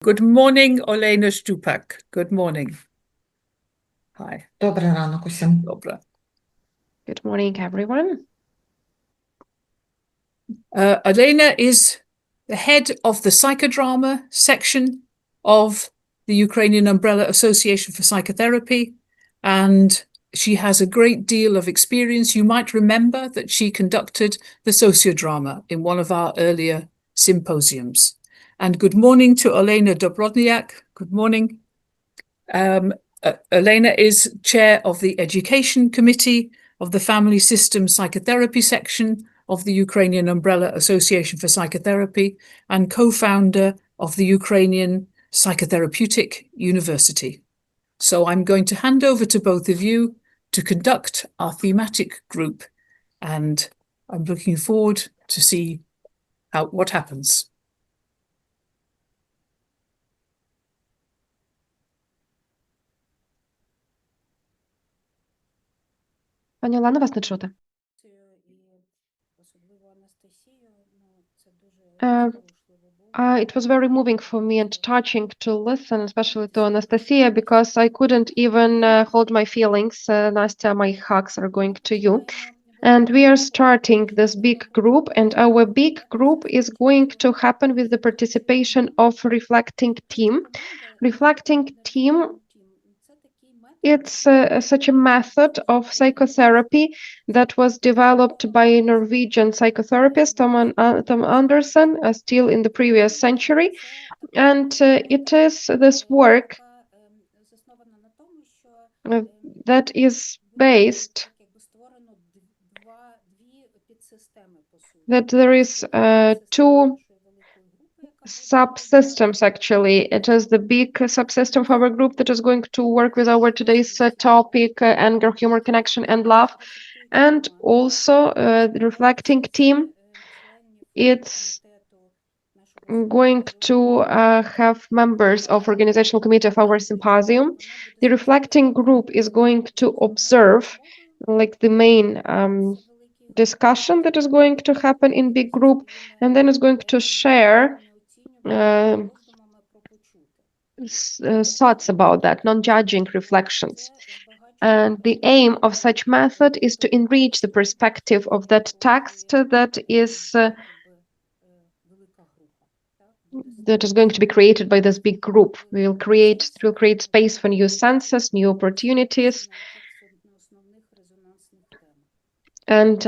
Good morning, Olena Stupak. Good morning. Hi. Добрий ранок усім. Dobra. Good morning, everyone. Olena is the head of the Psychodrama Section of the Ukrainian Umbrella Association for Psychotherapy, and she has a great deal of experience. You might remember that she conducted the sociodrama in one of our earlier symposiums. And good morning to Olena Dobrodnyak. Good morning. Olena is chair of the Education Committee of the Family System Psychotherapy Section of the Ukrainian Umbrella Association for Psychotherapy and co-founder of the Ukrainian Psychotherapeutic University. So I'm going to hand over to both of you to conduct our thematic group, and I'm looking forward to see what happens. Пані Олено, вас не чути. It was very moving for me and touching to listen, especially to Anastasia, because I couldn't even hold my feelings. Nastya, my hugs are going to you. And we are starting this big group, and our big group is going to happen with the participation of Reflecting Team. Reflecting Team, it's such a method of psychotherapy that was developed by a Norwegian psychotherapist, Tom Andersen, still in the previous century. And it is this work that is based that there is two subsystems, actually. It is the big subsystem of our group that is going to work with our today's topic, anger, humor, connection, and love. And also the reflecting team, it's going to have members of organizational committee of our symposium. The reflecting group is going to observe like the main discussion that is going to happen in big group, and then it's going to share thoughts about that, non-judging reflections. And the aim of such method is to enrich the perspective of that text that is going to be created by this big group. It will create space for new senses, new opportunities, and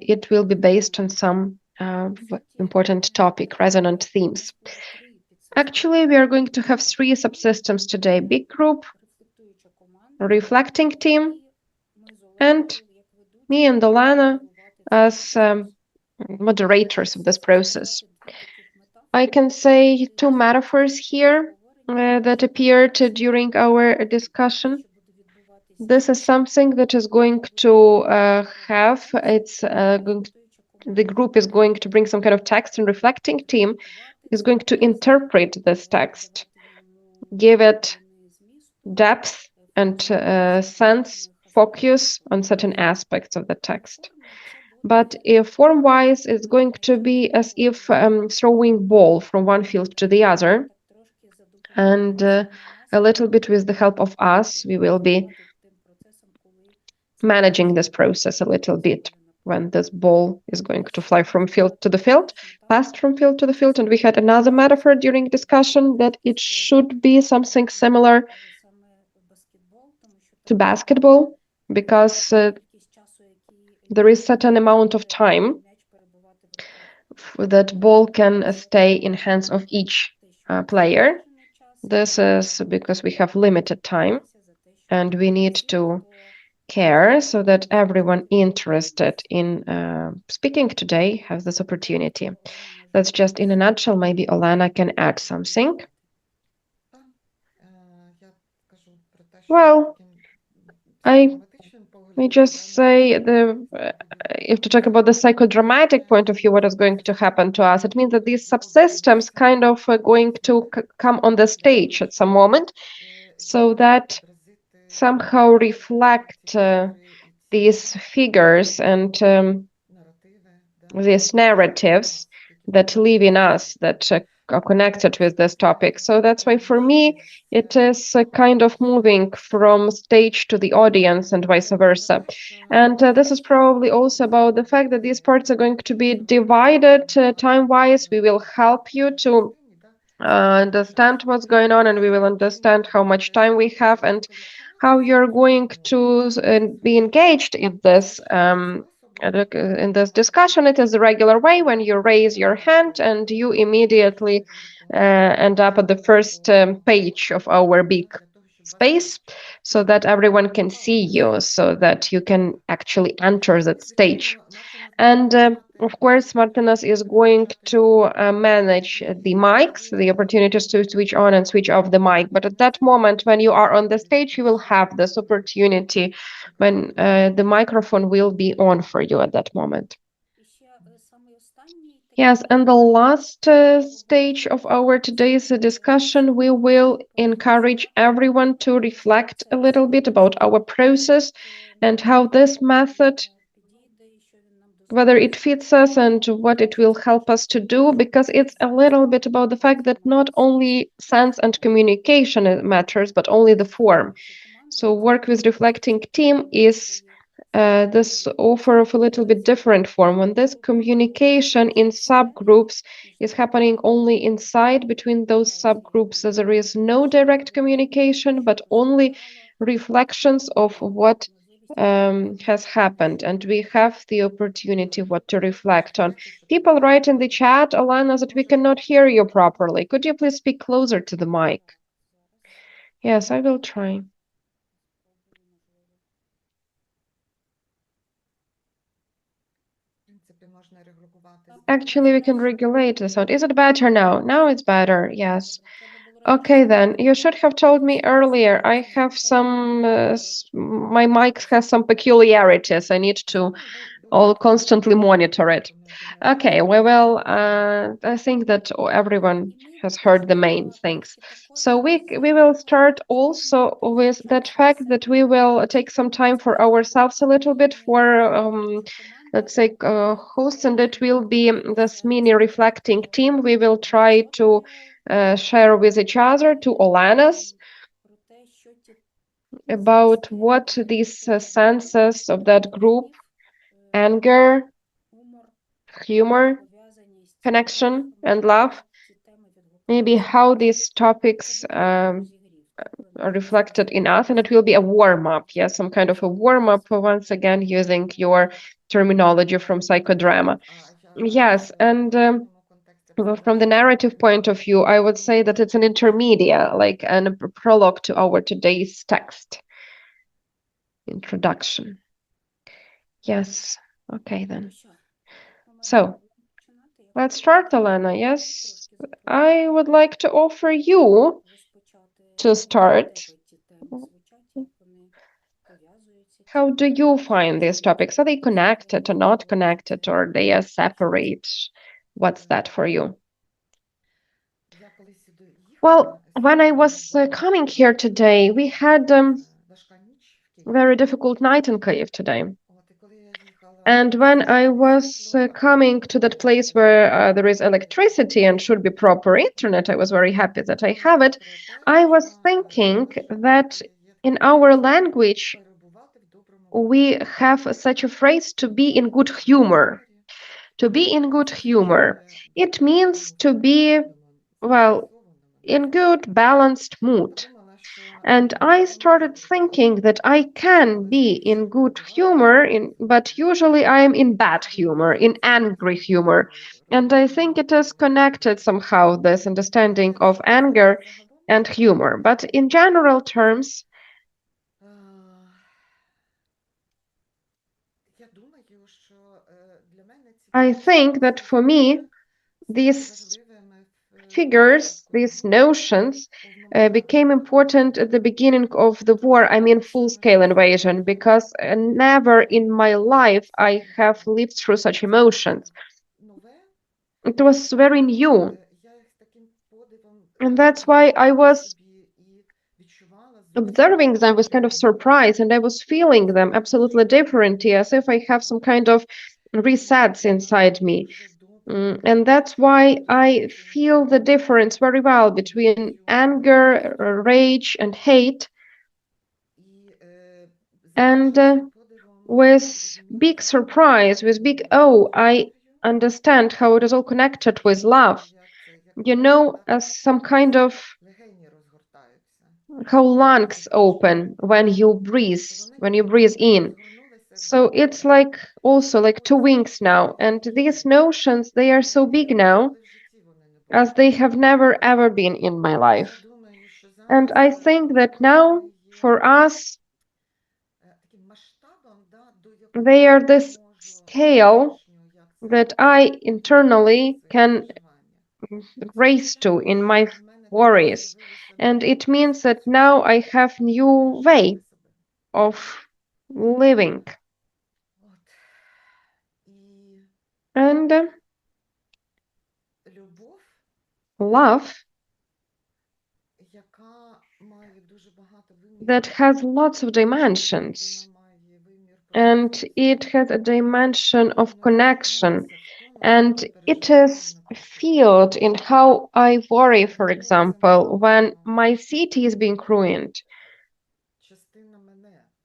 it will be based on some important topic, resonant themes. Actually, we are going to have three subsystems today: big group, reflecting team, and me and Olena as moderators of this process. I can say two metaphors here that appeared during our discussion. This is something that is going to have, the group is going to bring some kind of text, and reflecting team is going to interpret this text, give it depth and sense, focus on certain aspects of the text. But form-wise, it's going to be as if throwing ball from one field to the other. And a little bit with the help of us, we will be managing this process a little bit when this ball is going to fly from field to the field, passed from field to the field. And we had another metaphor during discussion that it should be something similar to basketball, because there is certain amount of time that ball can stay in hands of each player. This is because we have limited time, and we need to care so that everyone interested in speaking today has this opportunity. That's just in a nutshell. Maybe Olena can add something. Well, I may just say if to talk about the psychodramatic point of view, what is going to happen to us, it means that these subsystems kind of are going to come on the stage at some moment, so that somehow reflect these figures and these narratives that live in us, that connected with this topic. So that's why for me, it is a kind of moving from stage to the audience and vice versa. And this is probably also about the fact that these parts are going to be divided time-wise. We will help you to understand what's going on, and we will understand how much time we have and how you're going to be engaged in this discussion. It is the regular way when you raise your hand and you immediately end up at the first page of our big space so that everyone can see you, so that you can actually enter that stage. And of course, Martinas is going to manage the mics, the opportunities to switch on and switch off the mic. But at that moment, when you are on the stage, you will have this opportunity when the microphone will be on for you at that moment. Yes, and the last stage of our today's discussion, we will encourage everyone to reflect a little bit about our process and how this method, whether it fits us and what it will help us to do, because it's a little bit about the fact that not only sense and communication matters, but only the form. So work with reflecting team is this offer of a little bit different form. When this communication in subgroups is happening only inside between those subgroups, so there is no direct communication, but only reflections of what has happened, and we have the opportunity what to reflect on. People write in the chat, Olena, that we cannot hear you properly. Could you please speak closer to the mic? Yes, I will try. Actually, we can regulate the sound. Is it better now? Now it's better, yes. Okay, then. You should have told me earlier. I have some, my mic has some peculiarities. I need to all constantly monitor it. Okay, we will, I think that everyone has heard the main things. So we will start also with that fact that we will take some time for ourselves a little bit for, let's say, hosts, and it will be this mini reflecting team. We will try to share with each other, to Olena's, about what these senses of that group, anger, humor, connection, and love, maybe how these topics are reflected in us, and it will be a warm-up, yes, some kind of a warm-up, once again, using your terminology from psychodrama. Yes, and well, from the narrative point of view, I would say that it's an intermedia, like a prologue to our today's text. Introduction. Yes, okay then. So, let's start, Olena. Yes, I would like to offer you to start. How do you find these topics? Are they connected or not connected, or they are separate? What's that for you? Well, when I was coming here today, we had a very difficult night in Kyiv today. And when I was coming to that place where there is electricity and should be proper internet, I was very happy that I have it. I was thinking that in our language, we have such a phrase, to be in good humor. To be in good humor. It means to be, well, in good, balanced mood. And I started thinking that I can be in good humor, but usually I am in bad humor, in angry humor. And I think it is connected somehow, this understanding of anger and humor. But in general terms, I think that for me, these figures, these notions, became important at the beginning of the war. I mean, full-scale invasion, because never in my life I have lived through such emotions. It was very new. And that's why I was observing them, was kind of surprised, and I was feeling them absolutely differently, as if I have some kind of resets inside me. And that's why I feel the difference very well between anger, rage, and hate. And with big surprise, with big, oh, I understand how it is all connected with love. As some kind of how lungs open when you breathe in. So it's like also like two wings now. And these notions, they are so big now as they have never ever been in my life. And I think that now for us, they are this scale that I internally can raise to in my worries. And it means that now I have new way of living. And love that has lots of dimensions. And it has a dimension of connection. And it is felt in how I worry, for example, when my city is being ruined.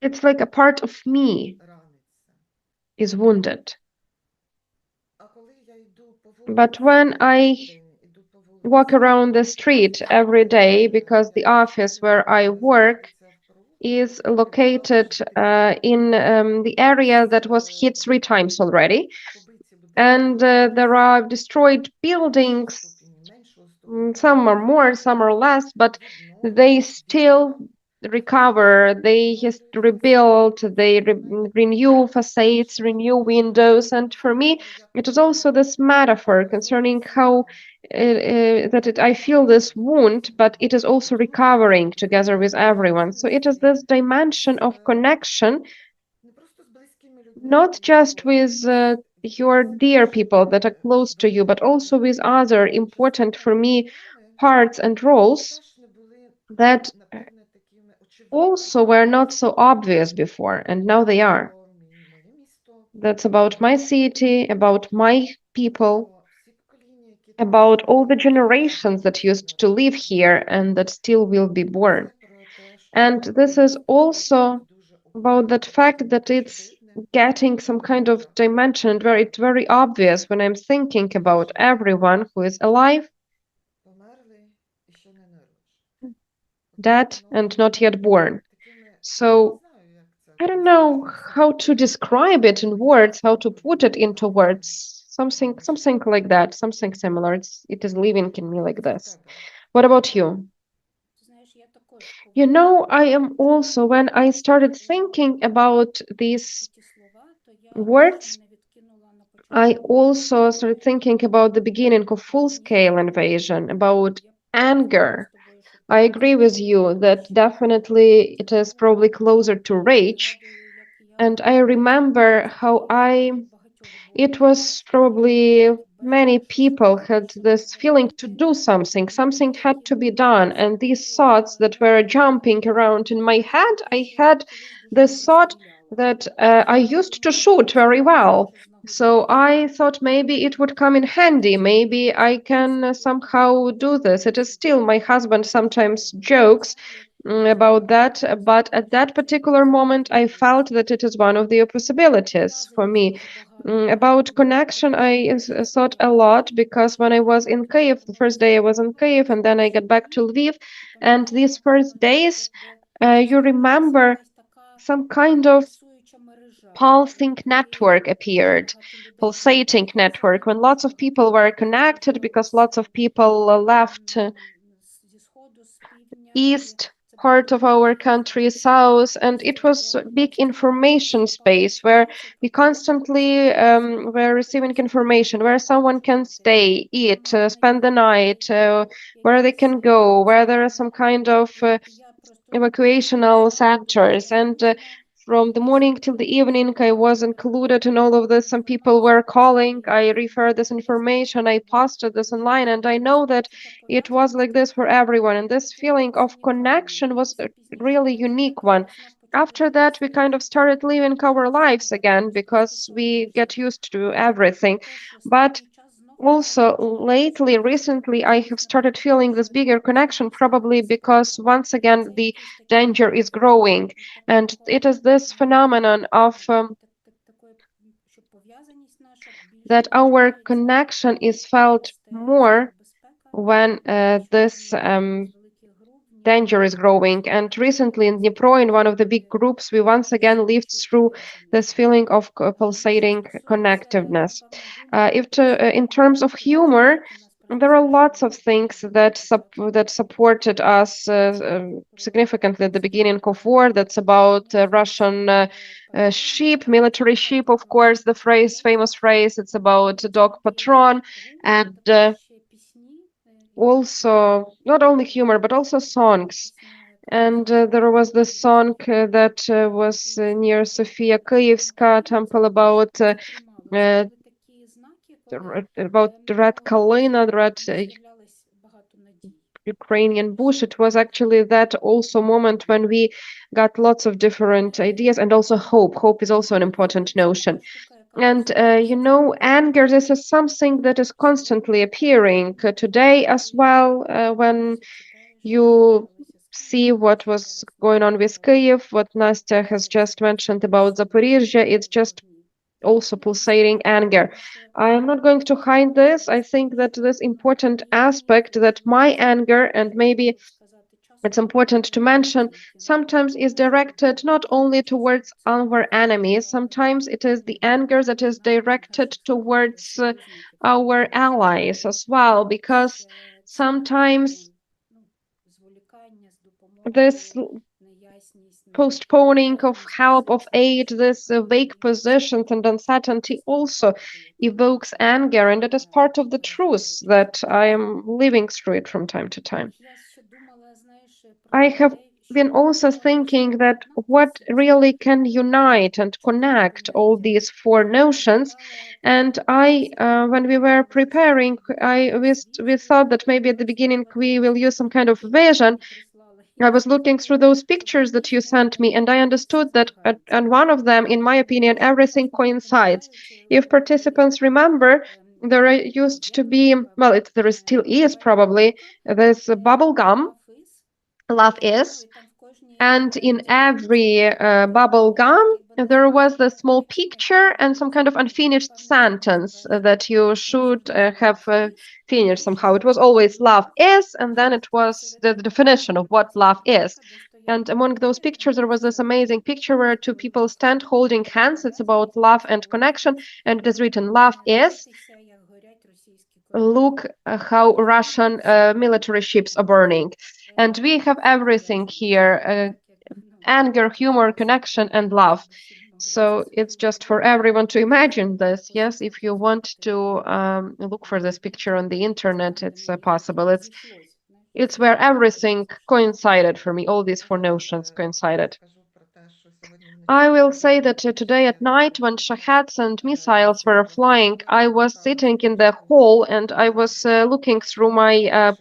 It's like a part of me is wounded. But when I walk around the street every day because the office where I work is located in the area that was hit 3 times already. And there are destroyed buildings. Some are more, some are less, but they still recover. They just rebuild, they renew facades, renew windows. And for me, it is also this metaphor concerning how I feel this wound, but it is also recovering together with everyone. So it is this dimension of connection, not just with your dear people that are close to you, but also with other important for me parts and roles that also were not so obvious before, and now they are. That's about my city, about my people, about all the generations that used to live here and that still will be born. And this is also about that fact that it's getting some kind of dimension where it's very obvious when I'm thinking about everyone who is alive, dead, and not yet born. So I don't know how to describe it in words, how to put it into words. Something like that, something similar. It is living in me like this. What about you? I am also, when I started thinking about these words, I also started thinking about the beginning of full-scale invasion, about anger. I agree with you that definitely it is probably closer to rage. And I remember how it was probably many people had this feeling to do something, something had to be done. And these thoughts that were jumping around in my head, I had this thought that I used to shoot very well. So I thought maybe it would come in handy. Maybe I can somehow do this. It is still my husband sometimes jokes about that, but at that particular moment, I felt that it is one of the possibilities for me. About connection, I thought a lot because when I was in Kyiv, the first day I was in Kyiv, and then I got back to Lviv, and these first days, you remember some kind of pulsing network appeared, pulsating network, when lots of people were connected because lots of people left east part of our country, south, and it was a big information space where we constantly were receiving information where someone can stay, eat, spend the night, where they can go, where there are some kind of evacuational centers. And from the morning till the evening, I was included in all of this. Some people were calling. I referred this information. I posted this online. And I know that it was like this for everyone. And this feeling of connection was a really unique one. After that, we kind of started living our lives again because we get used to everything. But Also, recently, I have started feeling this bigger connection, probably because once again the danger is growing, and it is this phenomenon of that our connection is felt more when this danger is growing. And recently in Dnipro, in one of the big groups, we once again lived through this feeling of pulsating connectiveness. In terms of humor, there are lots of things that supported us significantly at the beginning of war. That's about Russian ship, military ship, of course, the famous phrase. It's about dog patron, and also not only humor but also songs. And there was this song that was near Sofia Kyivska temple uh, about the red kalina, the red Ukrainian bush. It was actually that also moment when we got lots of different ideas, and also hope. Hope is also an important notion. And anger, this is something that is constantly appearing today as well. When you see what was going on with Kyiv, what Nastya has just mentioned about Zaporizhia, it's just also pulsating anger. I am not going to hide this. I think that this important aspect, that my anger, and maybe it's important to mention, sometimes is directed not only towards our enemies, sometimes it is the anger that is directed towards our allies as well, because sometimes this postponing of help, of aid, this vague positions and uncertainty also evokes anger, and it is part of the truth that I am living through it from time to time. I have been also thinking that what really can unite and connect all these four notions, and when we were preparing, we thought that maybe at the beginning we will use some kind of vision. I was looking through those pictures that you sent me, and I understood that on one of them, in my opinion, everything coincides. If participants remember, there used to be, well, there still is probably, this bubble gum, love is, and in every bubble gum, there was the small picture and some kind of unfinished sentence that you should have finished somehow. It was always love is, and then it was the definition of what love is. And among those pictures, there was this amazing picture where two people stand holding hands. It's about love and connection, and it is written, love is. Look how Russian military ships are burning. And we have everything here, anger, humor, connection, and love. So it's just for everyone to imagine this. Yes, if you want to look for this picture on the internet, it's possible. It's where everything coincided for me. All these four notions coincided. I will say that today at night, when shaheds and missiles were flying, I was sitting in the hall and I was looking through my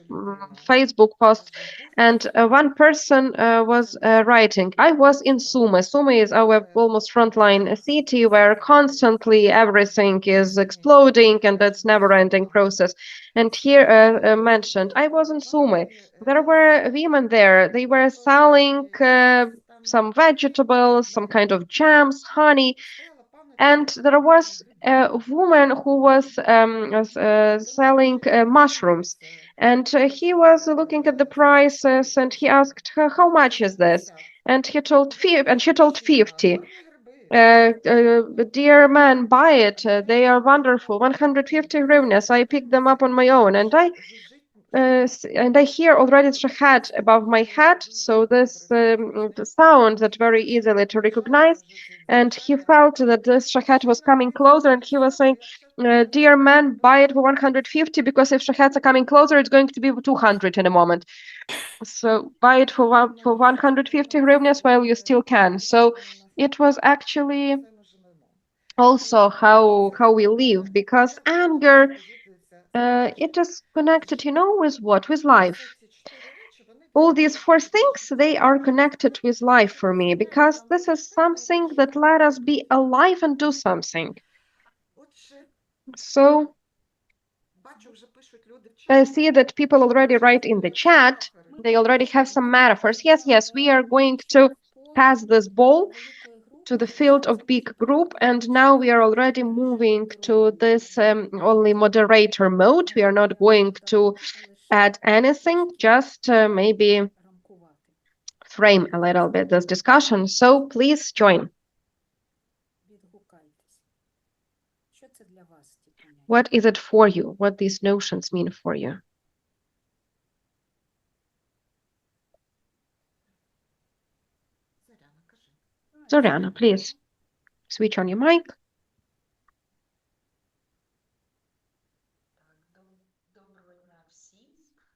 Facebook post, and one person was writing. I was in Sumy. Sumy is our almost frontline city where constantly everything is exploding, and that's never-ending process. And here mentioned, I was in Sumy. There were women there. They were selling some vegetables, some kind of jams, honey, and there was a woman who was selling mushrooms, and he was looking at the prices, and he asked her, "How much is this?" And she told 50. Dear man, buy it. They are wonderful. 150 hryvnias. I picked them up on my own, and I hear already shahat above my head, so this the sound that very easily to recognize. And he felt that this shahat was coming closer, and he was saying, "Dear man, buy it for 150, because if shahats are coming closer, it's going to be 200 in a moment. So buy it for 150 hryvnias while you still can." So it was actually also how we live, because anger it is connected, with what? With life. All these four things, they are connected with life for me, because this is something that let us be alive and do something. So I see that people already write in the chat. They already have some metaphors. Yes, we are going to pass this ball to the field of big group, and now we are already moving to this only moderator mode. We are not going to add anything, just maybe frame a little bit this discussion. So please join. What is it for you? What these notions mean for you? Zoriana, please switch on your mic.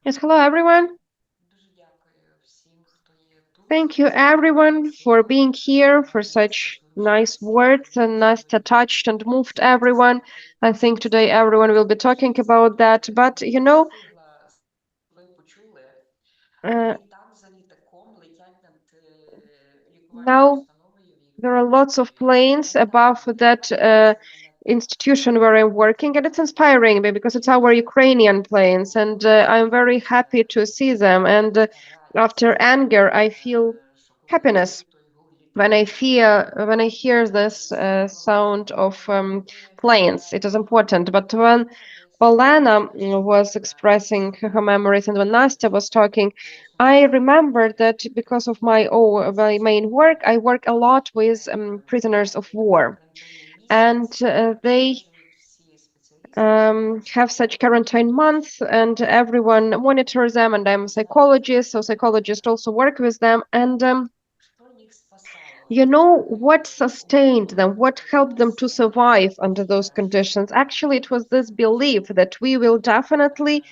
Yes, hello everyone. Thank you everyone for being here, for such nice words and nice touched and moved everyone. I think today everyone will be talking about that, but you know, now there are lots of planes above that institution where I'm working, and it's inspiring me because it's our Ukrainian planes, and I'm very happy to see them. And after anger, I feel happiness when I hear this sound of planes. It is important. But when Olena was expressing her memories, and when Nastya was talking, I remembered that because of my main work, I work a lot with prisoners of war, and they have such quarantine months, and everyone monitors them. And I'm a psychologist, so psychologists also work with them, and you know what sustained them, what helped them to survive under those conditions? Actually, it was this belief that they will definitely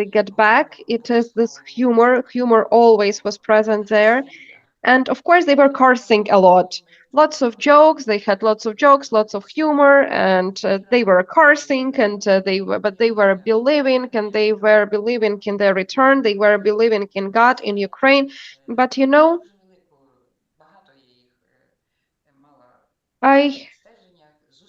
get back. It is this humor. Humor always was present there. And of course, they were cursing a lot. Lots of jokes. They had lots of jokes, lots of humor, and they were cursing, and but they were believing, and they were believing in their return. They were believing in God, in Ukraine. But you know, I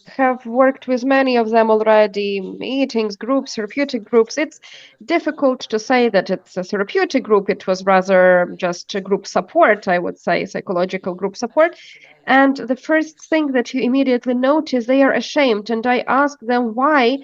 have worked with many of them already, meetings, groups, therapeutic groups. It's difficult to say that it's a therapeutic group. It was rather just a group support, I would say, psychological group support. And the first thing that you immediately notice, they are ashamed. And I ask them why.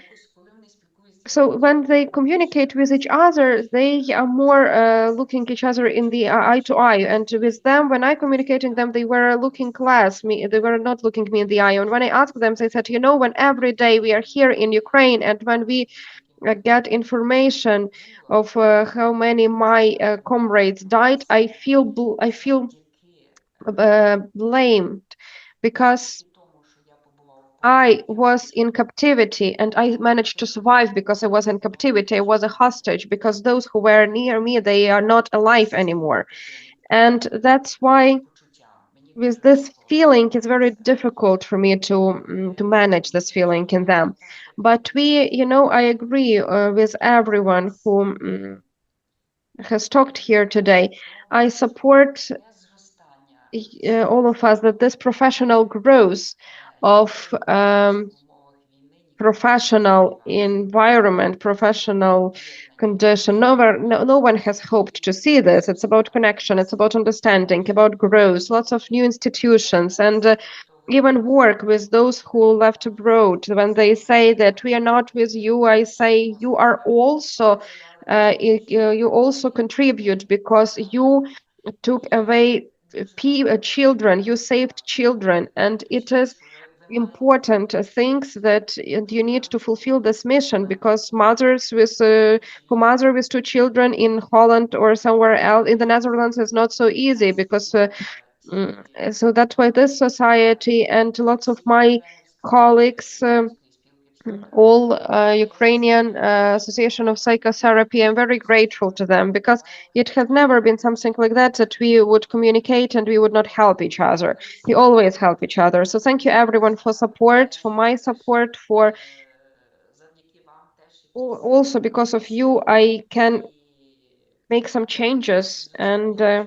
So when they communicate with each other, they are more looking each other in the eye to eye. And with them, when I communicating them, they were looking class me. They were not looking me in the eye. And when I asked them, they said, you know, when every day we are here in Ukraine, and when we get information of how many my comrades died, I feel blamed because I was in captivity, and I managed to survive because I was in captivity. I was a hostage because those who were near me, they are not alive anymore. And that's why with this feeling, it's very difficult for me to manage this feeling in them. But I agree with everyone who has talked here today. I support all of us that this professional growth of professional environment, professional condition. No one has hoped to see this. It's about connection, it's about understanding, about growth, lots of new institutions, and even work with those who left abroad. When they say that we are not with you, I say you are also, you also contribute because you took away children, you saved children, and it is important things that you need to fulfill this mission, because mothers with who mother with two children in Holland or somewhere else in the Netherlands is not so easy, because so that's why this society and lots of my colleagues, all Ukrainian Association of Psychotherapy, I'm very grateful to them, because it has never been something like that we would communicate and we would not help each other. We always help each other. So thank you everyone for support, for my support, for also because of you, I can make some changes, and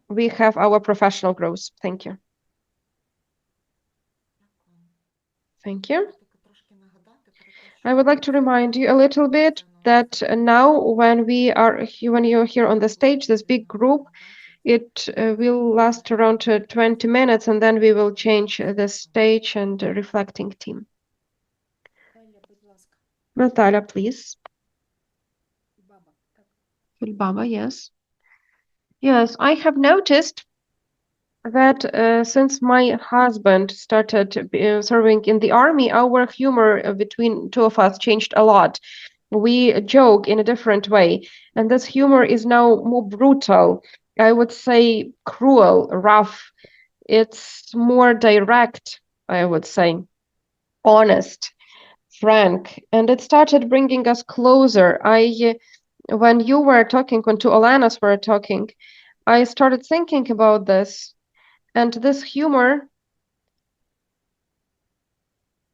we have our professional growth. Thank you. Thank you. I would like to remind you a little bit that now when you're here on the stage, this big group, it will last around 20 minutes, and then we will change the stage and reflecting team. Natalia, please. Baba, yes. Yes, I have noticed that since my husband started serving in the army, our humor between two of us changed a lot. We joke in a different way, and this humor is now more brutal. I would say cruel, rough. It's more direct, I would say, honest, frank, and it started bringing us closer. When you were talking, when two Olenas were talking, I started thinking about this, and this humor,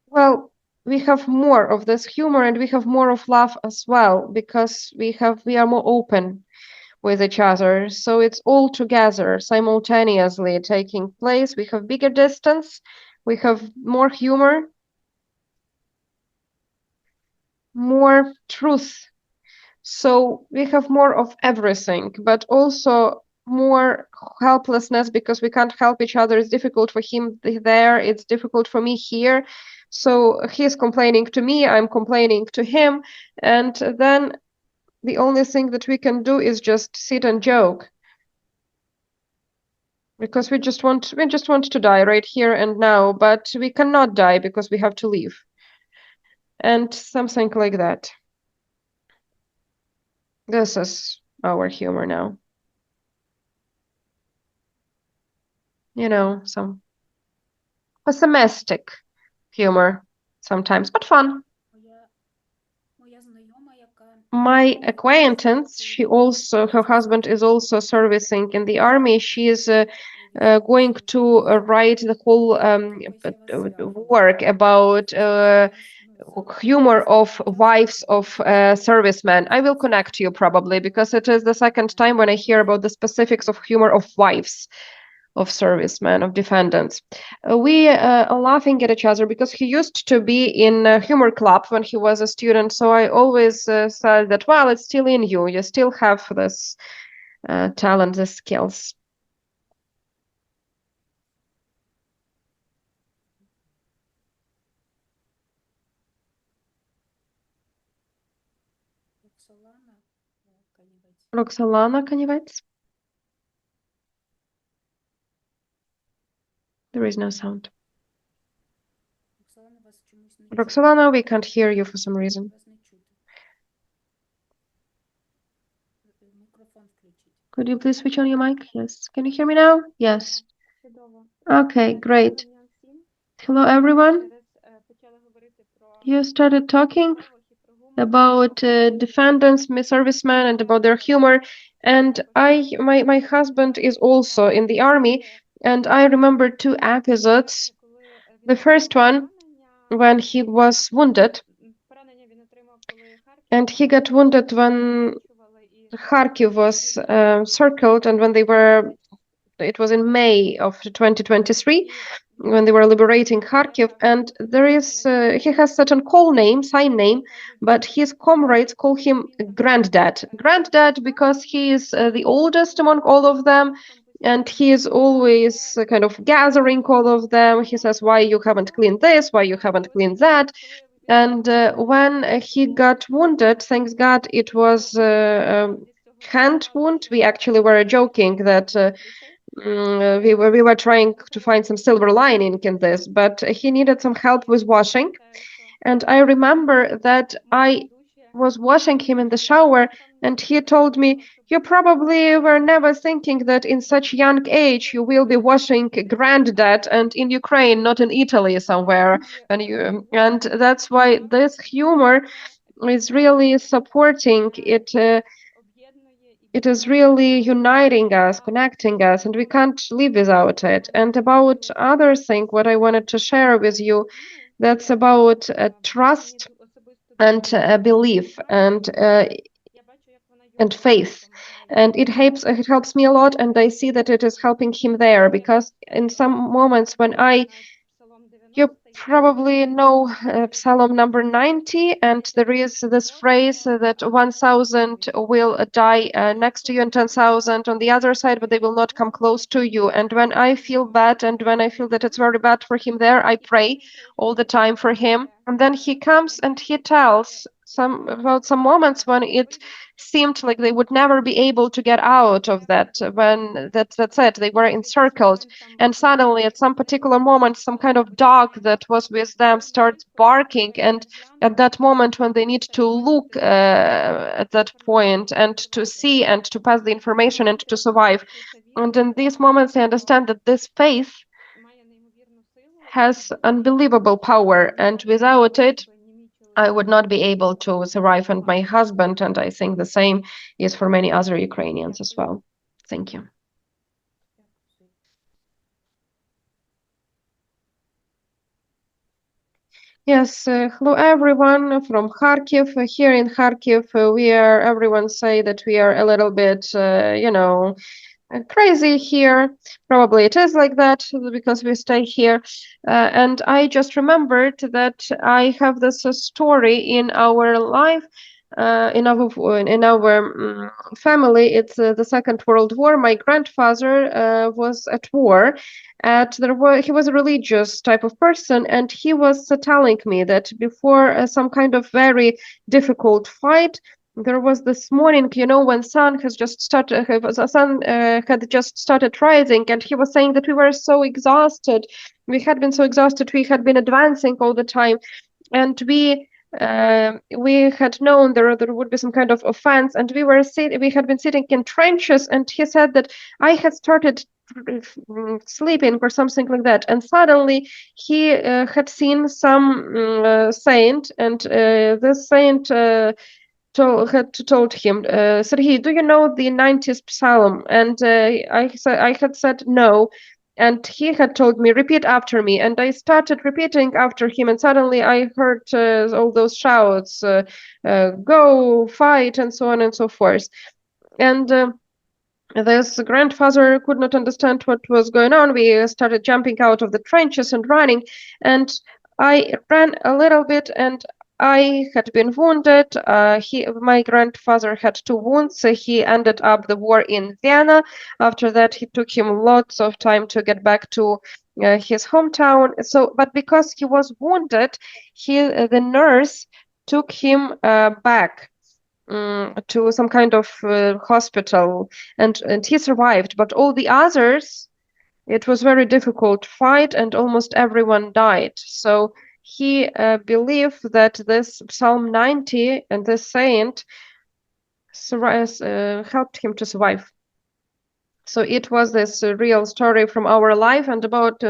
well, we have more of this humor and we have more of love as well because we are more open with each other. So it's all together simultaneously taking place. We have bigger distance, we have more humor, more truth. So we have more of everything, but also more helplessness because we can't help each other. It's difficult for him there, it's difficult for me here. So he's complaining to me, I'm complaining to him, and then the only thing that we can do is just sit and joke. Because we just want to die right here and now, but we cannot die because we have to leave. And something like that. This is our humor now. You know, some pessimistic humor sometimes, but fun. My acquaintance, her husband is also servicing in the army. She is going to write the whole work about humor of wives of servicemen. I will connect you probably because it is the second time when I hear about the specifics of humor of wives of servicemen, of defendants. We are laughing at each other because he used to be in a humor club when he was a student. So I always said that, well, it's still in you. You still have this talent, the skills. Roxolana Kanevets? There is no sound. Roxolana, we can't hear you for some reason. Could you please switch on your mic? Yes. Can you hear me now? Yes. Okay, great. Hello, everyone. You started talking about defendants, servicemen, and about their humor. And my husband is also in the army, and I remember two episodes. The first one, when he was wounded, and he got wounded when Kharkiv was circled, and it was in May of 2023, when they were liberating Kharkiv, and he has certain sign name, but his comrades call him Granddad. Granddad because he is the oldest among all of them, and he is always kind of gathering all of them. He says, why you haven't cleaned this, why you haven't cleaned that. And when he got wounded, thanks God, it was a hand wound. We actually were joking that we were trying to find some silver lining in this, but he needed some help with washing. And I remember that I was washing him in the shower, and he told me, you probably were never thinking that in such young age you will be washing Granddad, and in Ukraine, not in Italy somewhere. And that's why this humor is really supporting it. It is really uniting us, connecting us, and we can't live without it. And about other thing, what I wanted to share with you, that's about trust and belief and faith. And it helps me a lot, and I see that it is helping him there, because in some moments when you probably know Psalm number 90, and there is this phrase that 1,000 will die next to you and 10,000 on the other side, but they will not come close to you. And when I feel bad and when I feel that it's very bad for him there, I pray all the time for him. And then he comes and he tells about some moments when it seemed like they would never be able to get out of that, when that's it, they were encircled, and suddenly at some particular moment some kind of dog that was with them starts barking, and at that moment when they need to look at that point and to see and to pass the information and to survive, and in these moments I understand that this faith has unbelievable power, and without it I would not be able to survive, and my husband, and I think the same is for many other Ukrainians as well. Thank you. Yes, hello everyone from Kharkiv. Here in Kharkiv, everyone say that we are a little bit, crazy here. Probably it is like that because we stay here. And I just remembered that I have this story in our life. In our family, it's the Second World War. My grandfather was at war, and he was a religious type of person, and he was telling me that before some kind of very difficult fight, there was this morning, when sun has just started, the sun had just started rising, and he was saying that we were so exhausted. We had been so exhausted. We had been advancing all the time, and we had known there would be some kind of offense, and we had been sitting in trenches, and he said that I had started sleeping or something like that, and suddenly he had seen some saint, and this saint had told him, Sergei, do you know the 90th psalm? And I had said no, and he had told me, repeat after me, and I started repeating after him, and suddenly I heard all those shouts, go fight, and so on and so forth. And this grandfather could not understand what was going on. We started jumping out of the trenches and running, and I ran a little bit, and I had been wounded. My grandfather had 2 wounds. So he ended up the war in Vienna. After that, it took him lots of time to get back to his hometown. So, but because he was wounded, the nurse took him back to some kind of hospital, and he survived. But all the others, it was very difficult fight, and almost everyone died. So he believed that this Psalm 90 and this saint helped him to survive. So it was this real story from our life, and about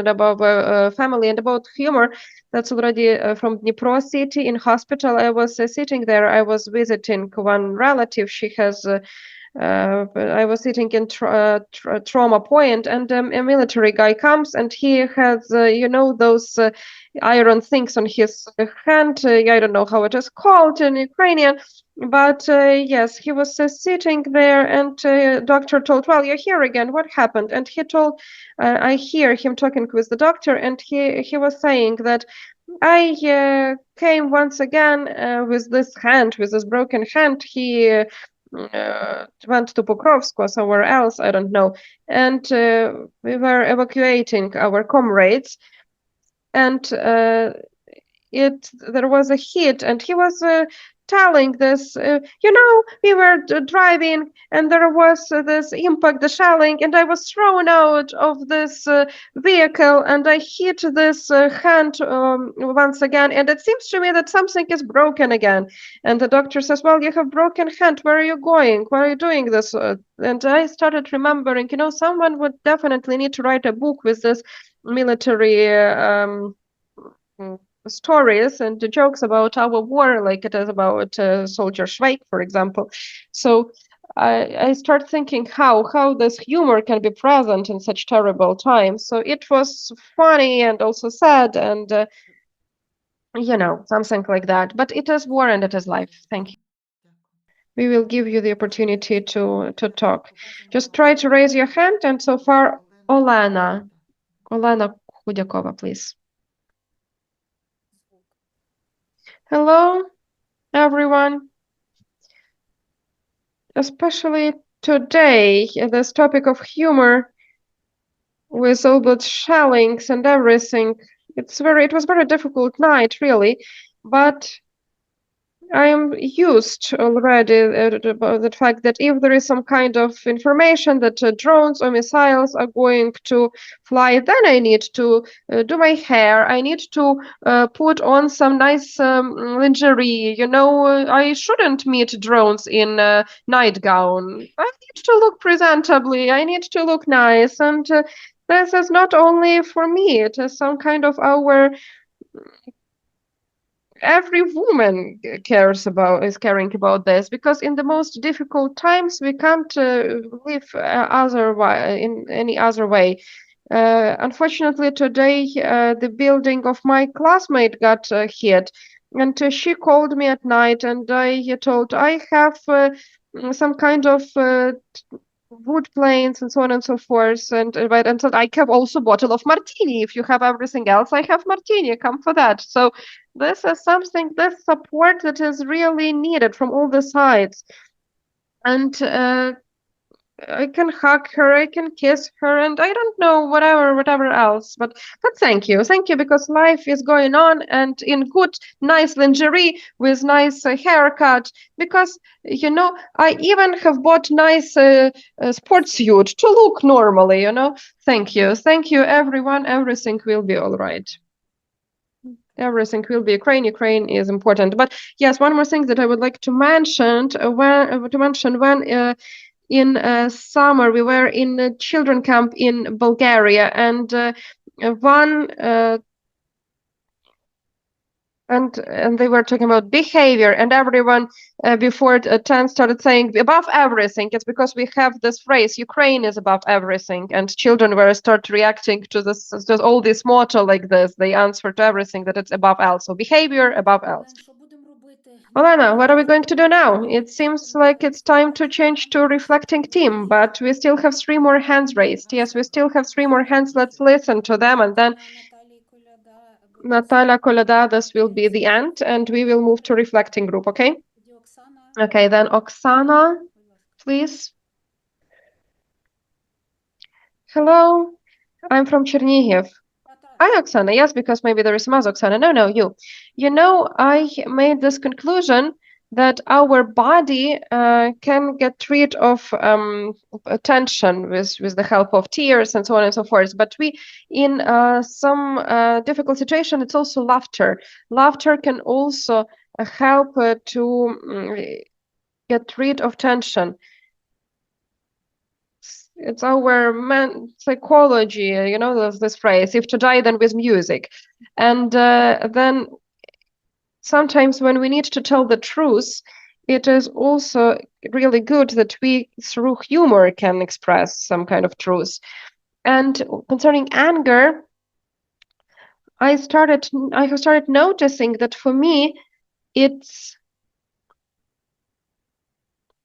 family, and about humor. That's already from Dnipro city. In hospital, I was sitting there. I was visiting one relative. She has I was sitting in trauma point, and a military guy comes, and he has, those iron things on his hand. I don't know how it is called in Ukrainian, but yes, he was sitting there, and doctor told, well, you're here again. What happened? And he told, I hear him talking with the doctor, and he was saying that I came once again with this hand, with this broken hand. He went to Pokrovsk or somewhere else, I don't know. And we were evacuating our comrades, and there was a hit, and he was telling this, we were driving, and there was this impact, the shelling, and I was thrown out of this vehicle, and I hit this hand once again, and it seems to me that something is broken again. And the doctor says, well, you have broken hand. Where are you going? Why are you doing this? And I started remembering, someone would definitely need to write a book with this military stories and the jokes about our war, like it is about soldier Schweik, for example. So I start thinking how this humor can be present in such terrible times. So it was funny and also sad, and something like that. But it is war and it is life. Thank you. We will give you the opportunity to talk. Just try to raise your hand. And so far, Olena Khudyakova, please. Hello, everyone. Especially today, this topic of humor with all the shellings and everything. It was very difficult night, really, but I am used already about the fact that if there is some kind of information that drones or missiles are going to fly, then I need to do my hair. I need to put on some nice lingerie. I shouldn't meet drones in a nightgown. I need to look presentably. I need to look nice. And this is not only for me, it is some kind of our every woman is caring about this, because in the most difficult times we can't live in any other way. Unfortunately, today the building of my classmate got hit, and she called me at night, and I told I have some kind of wood planes and so on and so forth, and said I have also bottle of martini. If you have everything else, I have martini. Come for that. So this is something, this support that is really needed from all the sides. And I can hug her, I can kiss her, and I don't know, whatever else. But thank you, because life is going on, and in good, nice lingerie with nice haircut. Because I even have bought nice sports suit to look normally. Thank you, everyone. Everything will be all right. Everything will be Ukraine. Ukraine is important. But yes, one more thing that I would like to mention when in summer we were in a children camp in Bulgaria, and one and they were talking about behavior, and everyone before 10 started saying above everything. It's because we have this phrase, Ukraine is above everything, and children were start reacting to this, just all this motto like this. They answer to everything that it's above else. So behavior above else. Olena, what are we going to do now? It seems like it's time to change to reflecting team, but we still have 3 more hands raised. Yes, we still have 3 more hands. Let's listen to them, and then Natalia Kolada, this will be the end, and we will move to reflecting group, okay? Okay, then Oksana, please. Hello, I'm from Chernihiv. Hi, Oksana. Yes, because maybe there is some other Oksana. No, you. I made this conclusion that our body can get rid of tension with the help of tears and so on and so forth. But in some difficult situation, it's also laughter. Laughter can also help to get rid of tension. It's our psychology, this phrase, if to die, then with music. And then sometimes when we need to tell the truth, it is also really good that we, through humor, can express some kind of truth. And concerning anger, I have started noticing that for me, it's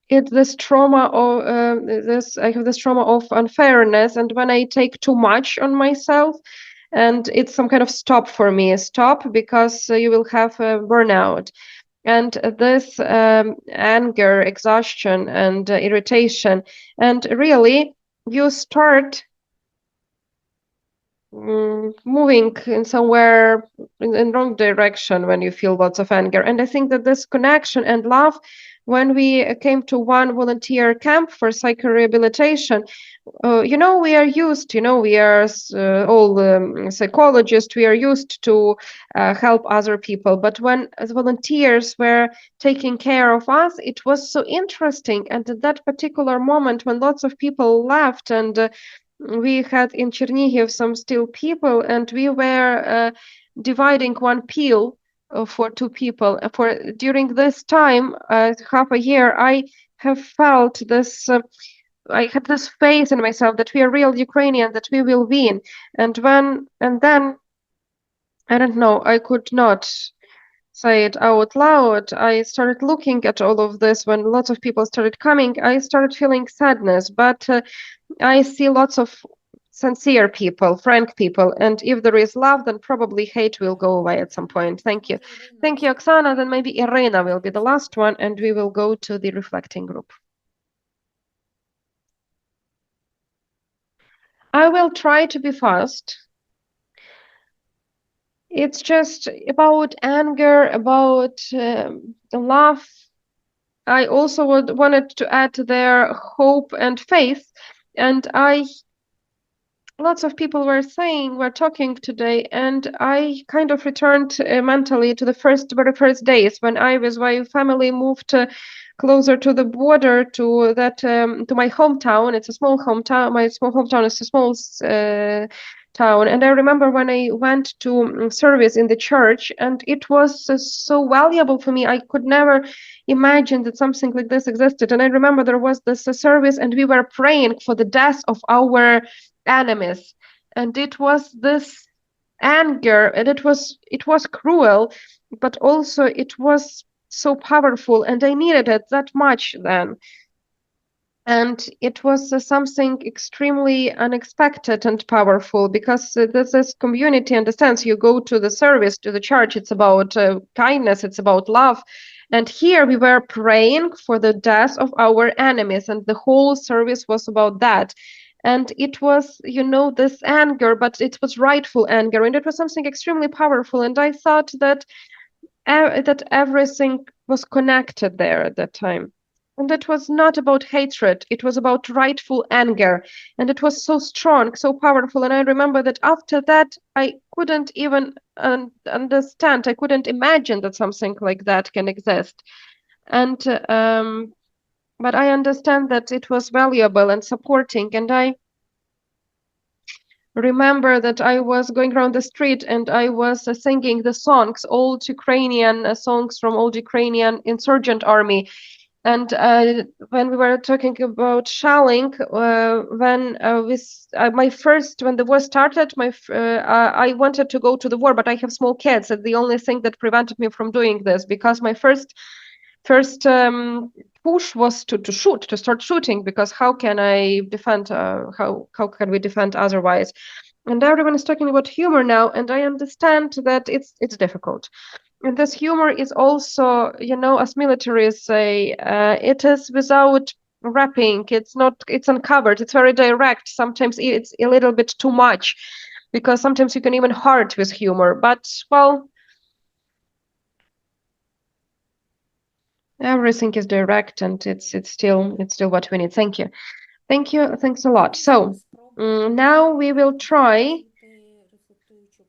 this trauma of I have this trauma of unfairness, and when I take too much on myself, and it's some kind of stop for me. Stop, because you will have a burnout. And this anger, exhaustion, and irritation, and really you start moving in somewhere in wrong direction when you feel lots of anger. And I think that this connection and love, when we came to one volunteer camp for psychorehabilitation, we are used, we are all psychologists, we are used to help other people. But when as volunteers were taking care of us, it was so interesting. And at that particular moment, when lots of people left, and we had in Chernihiv some still people, and we were dividing one pill for 2 people. During this time, half a year, I have felt this. I had this faith in myself that we are real Ukrainian, that we will win. And then I don't know, I could not say it out loud. I started looking at all of this when lots of people started coming. I started feeling sadness, but I see lots of sincere people, frank people. And if there is love, then probably hate will go away at some point. Thank you. Thank you, Oksana. Then maybe Irina will be the last one, and we will go to the reflecting group. I will try to be fast. It's just about anger, about love. I also wanted to add their hope and faith. And lots of people were talking today, and I kind of returned mentally to the very first days when I was my family moved closer to the border to my hometown. It's a small hometown. My small hometown is a small town, and I remember when I went to service in the church, and it was so valuable for me. I could never imagine that something like this existed. And I remember there was this service, and we were praying for the death of our enemies, and it was this anger, and it was cruel, but also it was so powerful, and I needed it that much then. And it was something extremely unexpected and powerful, because this community understands, you go to the service, to the church, it's about kindness, it's about love. And here we were praying for the death of our enemies, and the whole service was about that. And it was, this anger, but it was rightful anger, and it was something extremely powerful. And I thought that everything was connected there at that time. And it was not about hatred, it was about rightful anger. And it was so strong, so powerful. And I remember that after that, I couldn't even understand, I couldn't imagine that something like that can exist. And but I understand that it was valuable and supporting. And I remember that I was going around the street, and I was singing the songs, old Ukrainian songs from old Ukrainian insurgent army. And when we were talking about shelling, when the war started, I wanted to go to the war, but I have small kids. And the only thing that prevented me from doing this, because my first push was to start shooting, because how can I defend? How can we defend otherwise? And everyone is talking about humor now, and I understand that it's difficult. And this humor is also, as militaries say, it is without wrapping. It's uncovered. It's very direct. Sometimes it's a little bit too much, because sometimes you can even hurt with humor. But, well, everything is direct, and it's still what we need. Thank you. Thanks a lot. So now we will try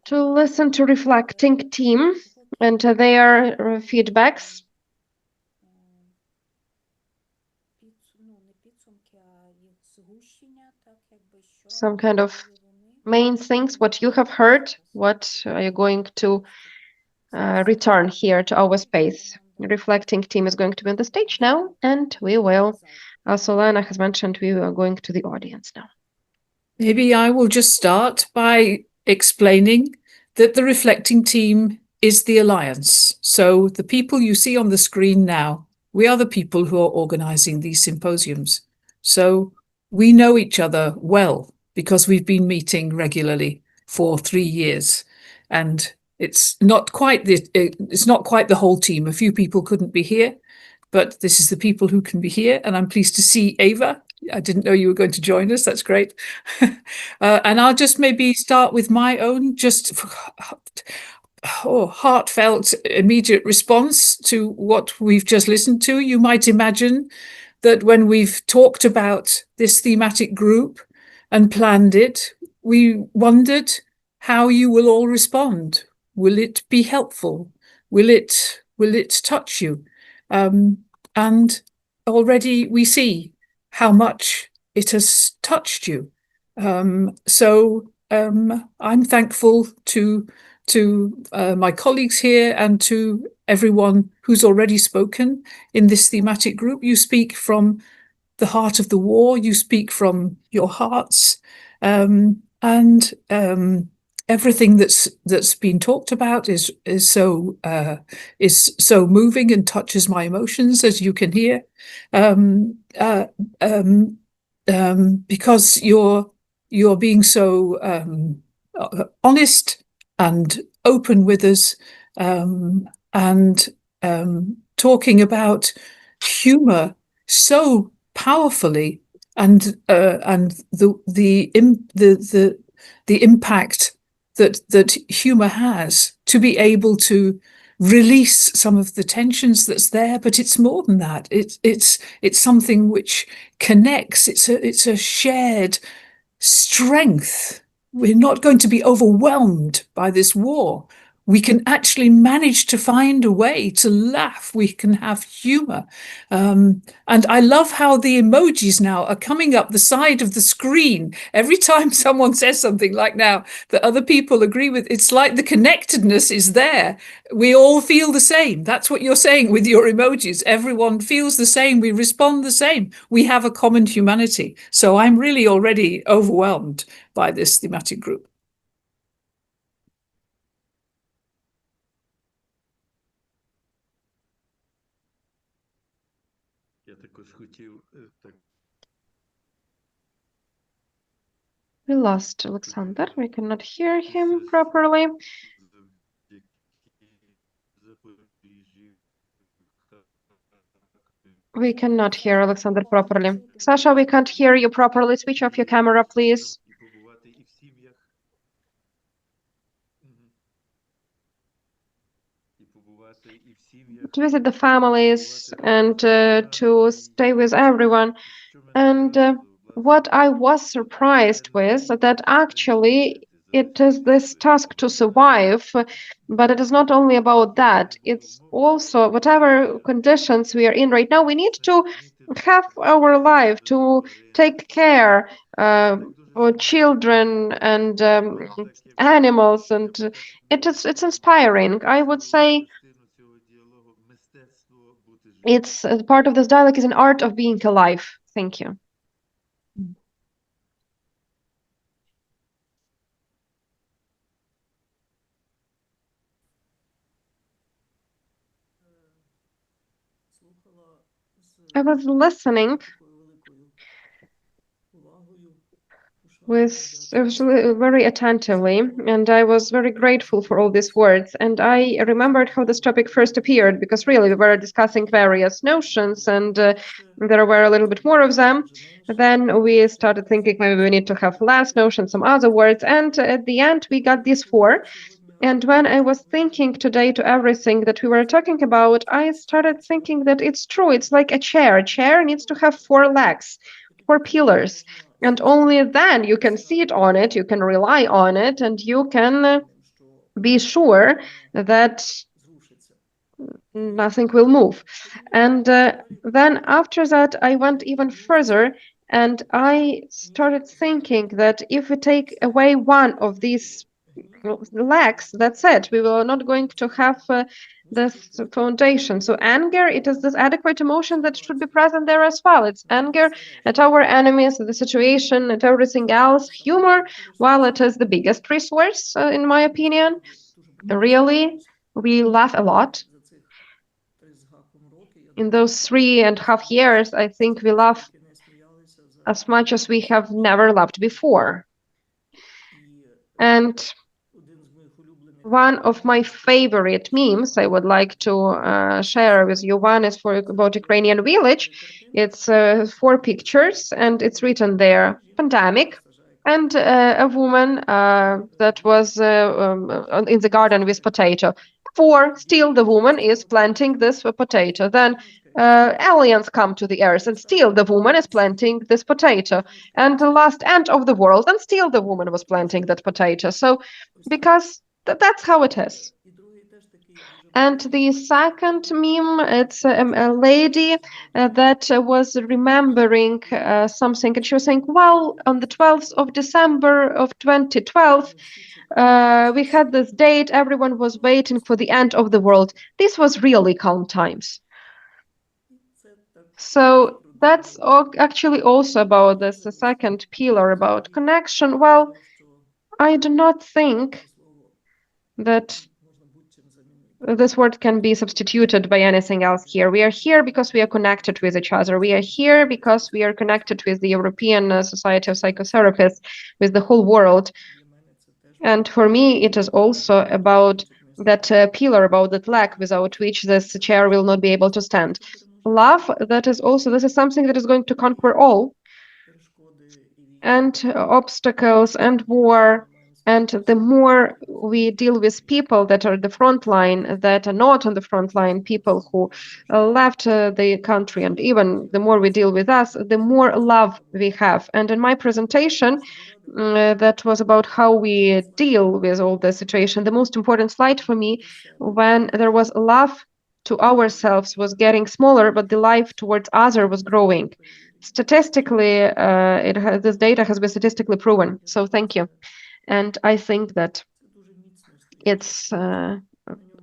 to listen to reflecting team and their feedbacks. Some kind of main things, what you have heard, what are you going to return here to our space. Reflecting team is going to be on the stage now, and we will, as Olena has mentioned, we are going to the audience now. Maybe I will just start by explaining that the reflecting team is the alliance. So the people you see on the screen now, we are the people who are organizing these symposiums. So we know each other well, because we've been meeting regularly for 3 years. And it's not quite the whole team. A few people couldn't be here, but this is the people who can be here. And I'm pleased to see Ava. I didn't know you were going to join us. That's great. And I'll just maybe start with my own heartfelt immediate response to what we've just listened to. You might imagine that when we've talked about this thematic group and planned it, we wondered how you will all respond. Will it be helpful? Will it touch you? And already we see how much it has touched you. So I'm thankful to my colleagues here and to everyone who's already spoken in this thematic group. You speak from the heart of the war. You speak from your hearts, and everything that's been talked about is so moving and touches my emotions, as you can hear, because you're being so honest and open with us, and talking about humor so powerfully, and the impact that humor has to be able to release some of the tensions that's there. But it's more than that. It's something which connects. It's a shared strength. We're not going to be overwhelmed by this war. We can actually manage to find a way to laugh. We can have humor. And I love how the emojis now are coming up the side of the screen. Every time someone says something like now that other people agree with, it's like the connectedness is there. We all feel the same. That's what you're saying with your emojis. Everyone feels the same. We respond the same. We have a common humanity. So I'm really already overwhelmed by this thematic group. We lost Alexander. We cannot hear him properly. We cannot hear Alexander properly. Sasha, we can't hear you properly. Switch off your camera, please. To visit the families and to stay with everyone. And what I was surprised with that actually it is this task to survive, but it is not only about that. It's also whatever conditions we are in right now, we need to have our life to take care for children and animals, and it's inspiring. I would say it's part of this dialogue is an art of being alive. Thank you. I was listening very attentively, and I was very grateful for all these words. And I remembered how this topic first appeared, because really we were discussing various notions, and there were a little bit more of them. Then we started thinking maybe we need to have less notions, some other words, and at the end we got these four. And when I was thinking today to everything that we were talking about, I started thinking that it's true. It's like a chair. A chair needs to have four legs, four pillars. And only then you can sit on it, you can rely on it, and you can be sure that nothing will move. And then after that, I went even further, and I started thinking that if we take away one of these legs, that's it. We were not going to have this foundation. So anger, it is this adequate emotion that should be present there as well. It's anger at our enemies, at the situation, at everything else. Humor, while it is the biggest resource, in my opinion, really, we laugh a lot. In those 3.5 years, I think we laugh as much as we have never laughed before. And one of my favorite memes I would like to share with you. One is about Ukrainian village. It's 4 pictures, and it's written there, pandemic, and a woman that was in the garden with potato. Still the woman is planting this potato. Then aliens come to the earth, and still the woman is planting this potato. And the last end of the world, and still the woman was planting that potato. So because that's how it is. And the second meme, it's a lady that was remembering something, and she was saying, well, on the 12th of December of 2012, we had this date, everyone was waiting for the end of the world. This was really calm times. So that's actually also about this second pillar, about connection. Well, I do not think that this word can be substituted by anything else here. We are here because we are connected with each other. We are here because we are connected with the European Society of Psychotherapists, with the whole world. And for me, it is also about that pillar, about that leg without which this chair will not be able to stand. Love, this is something that is going to conquer all, and obstacles and war. And the more we deal with people that are the front line, that are not on the front line, people who left the country, and even the more we deal with us, the more love we have. And in my presentation, that was about how we deal with all the situation. The most important slide for me, when there was love to ourselves, was getting smaller, but the life towards other was growing. Statistically, this data has been statistically proven. So thank you. And I think that it's a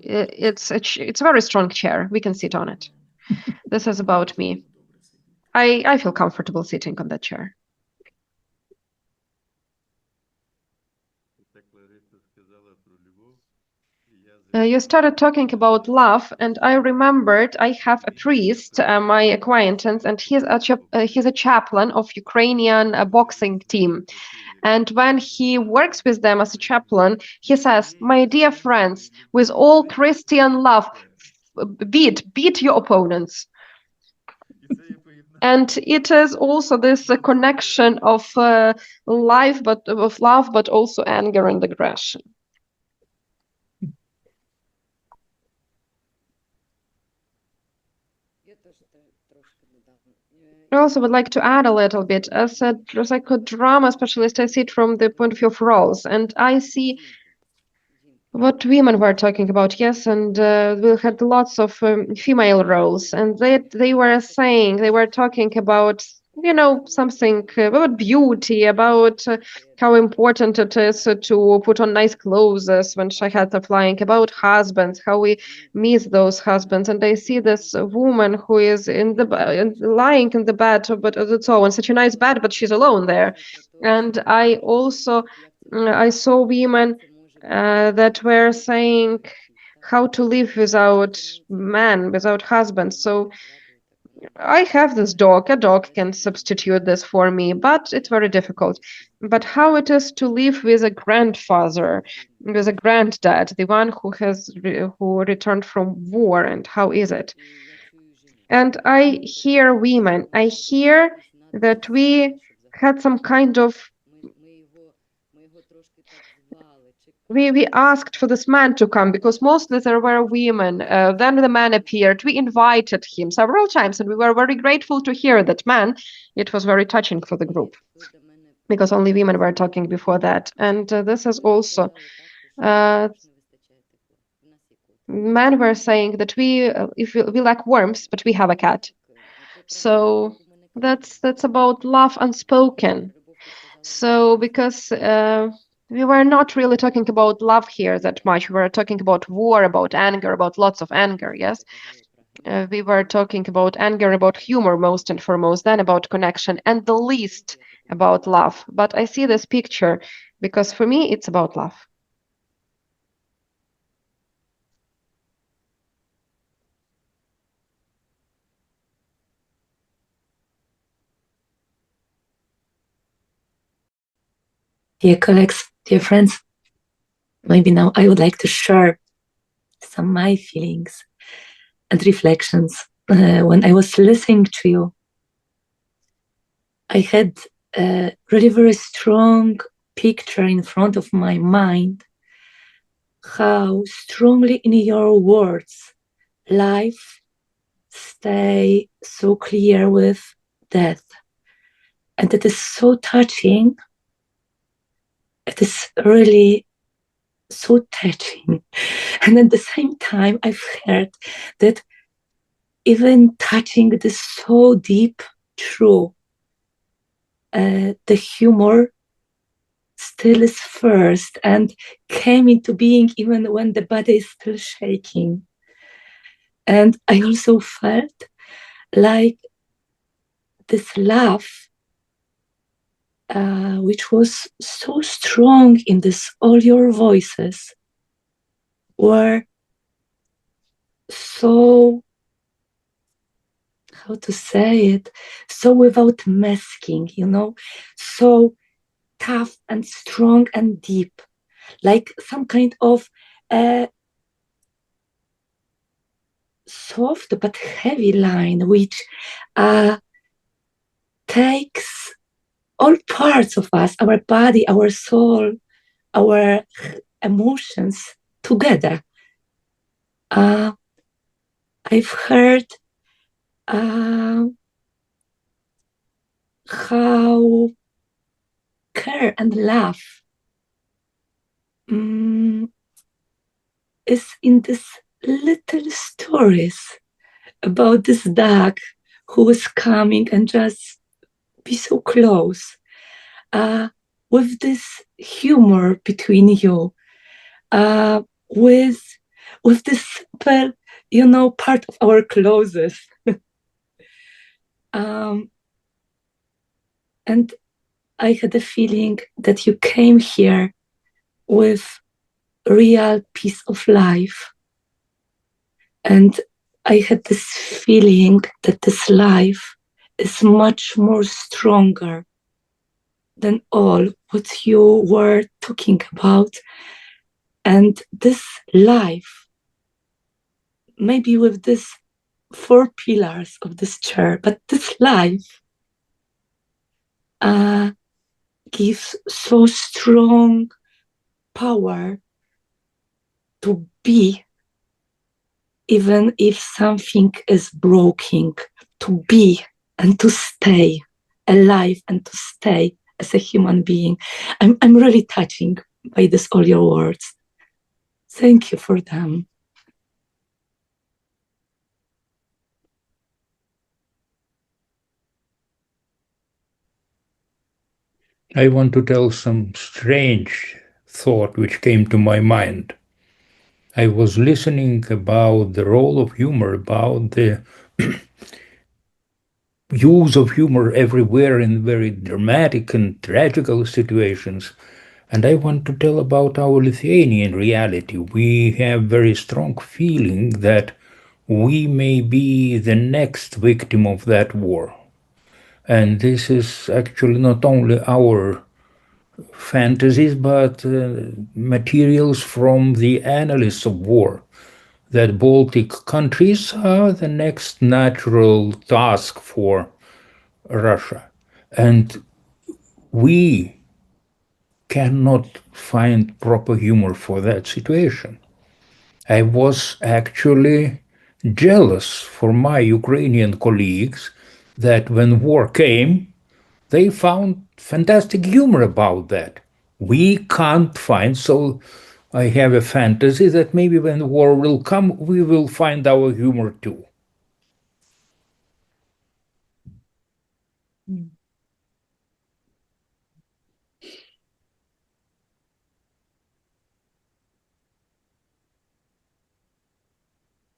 very strong chair. We can sit on it. This is about me. I feel comfortable sitting on that chair. You started talking about love, and I remembered I have a priest, my acquaintance, and he's a chaplain of Ukrainian boxing team. And when he works with them as a chaplain, he says, "My dear friends, with all Christian love, beat your opponents." And it is also this connection of life, but of love, but also anger and aggression. I also would like to add a little bit. As a psychodrama specialist, I see it from the point of view of roles, and I see what women were talking about. Yes, and we had lots of female roles, and they were talking about something about beauty, about how important it is to put on nice clothes when shahats are flying, about husbands, how we miss those husbands. And I see this woman who is lying in the bed, but so in such a nice bed, but she's alone there. And I also I saw women that were saying how to live without man, without husband. So I have this dog. A dog can substitute this for me, but it's very difficult. But how it is to live with a grandfather, with a granddad, the one who returned from war, and how is it? And I hear women. I hear that we had some kind of we asked for this man to come because mostly there were women. Then the man appeared. We invited him several times, and we were very grateful to hear that man. It was very touching for the group because only women were talking before that. And this is also men were saying that we lack warmth, but we have a cat. So that's about love unspoken. So because we were not really talking about love here that much. We were talking about war, about anger, about lots of anger, yes? We were talking about anger, about humor most and foremost, then about connection, and the least about love. But I see this picture because for me, it's about love. Dear colleagues, dear friends, maybe now I would like to share some of my feelings and reflections. When I was listening to you, I had a really very strong picture in front of my mind how strongly in your words life stay so clear with death. And it is so touching. It is really so touching. And at the same time, I've heard that even touching this so deep, true, the humor still is first and came into being even when the body is still shaking. And I also felt like this love, which was so strong in this all your voices, were so, how to say it, so without masking, so tough and strong and deep, like some kind of soft but heavy line, which takes all parts of us, our body, our soul, our emotions together. I've heard how care and love is in these little stories about this dog who is coming and just be so close, with this humor between you, with this part of our clothes. And I had a feeling that you came here with real piece of life. And I had this feeling that this life is much more stronger than all what you were talking about. And this life, maybe with this 4 pillars of this chair, but this life gives so strong power to be, even if something is broken, to be and to stay alive and to stay as a human being. I'm really touching by this, all your words. Thank you for them. I want to tell some strange thought which came to my mind. I was listening about the role of humor, about the use of humor everywhere in very dramatic and tragical situations. And I want to tell about our Lithuanian reality. We have very strong feeling that we may be the next victim of that war. And this is actually not only our fantasies, but materials from the annalists of war, that Baltic countries are the next natural task for Russia. And we cannot find proper humor for that situation. I was actually jealous for my Ukrainian colleagues that when war came, they found fantastic humor about that. We can't find, so I have a fantasy that maybe when war will come, we will find our humor too.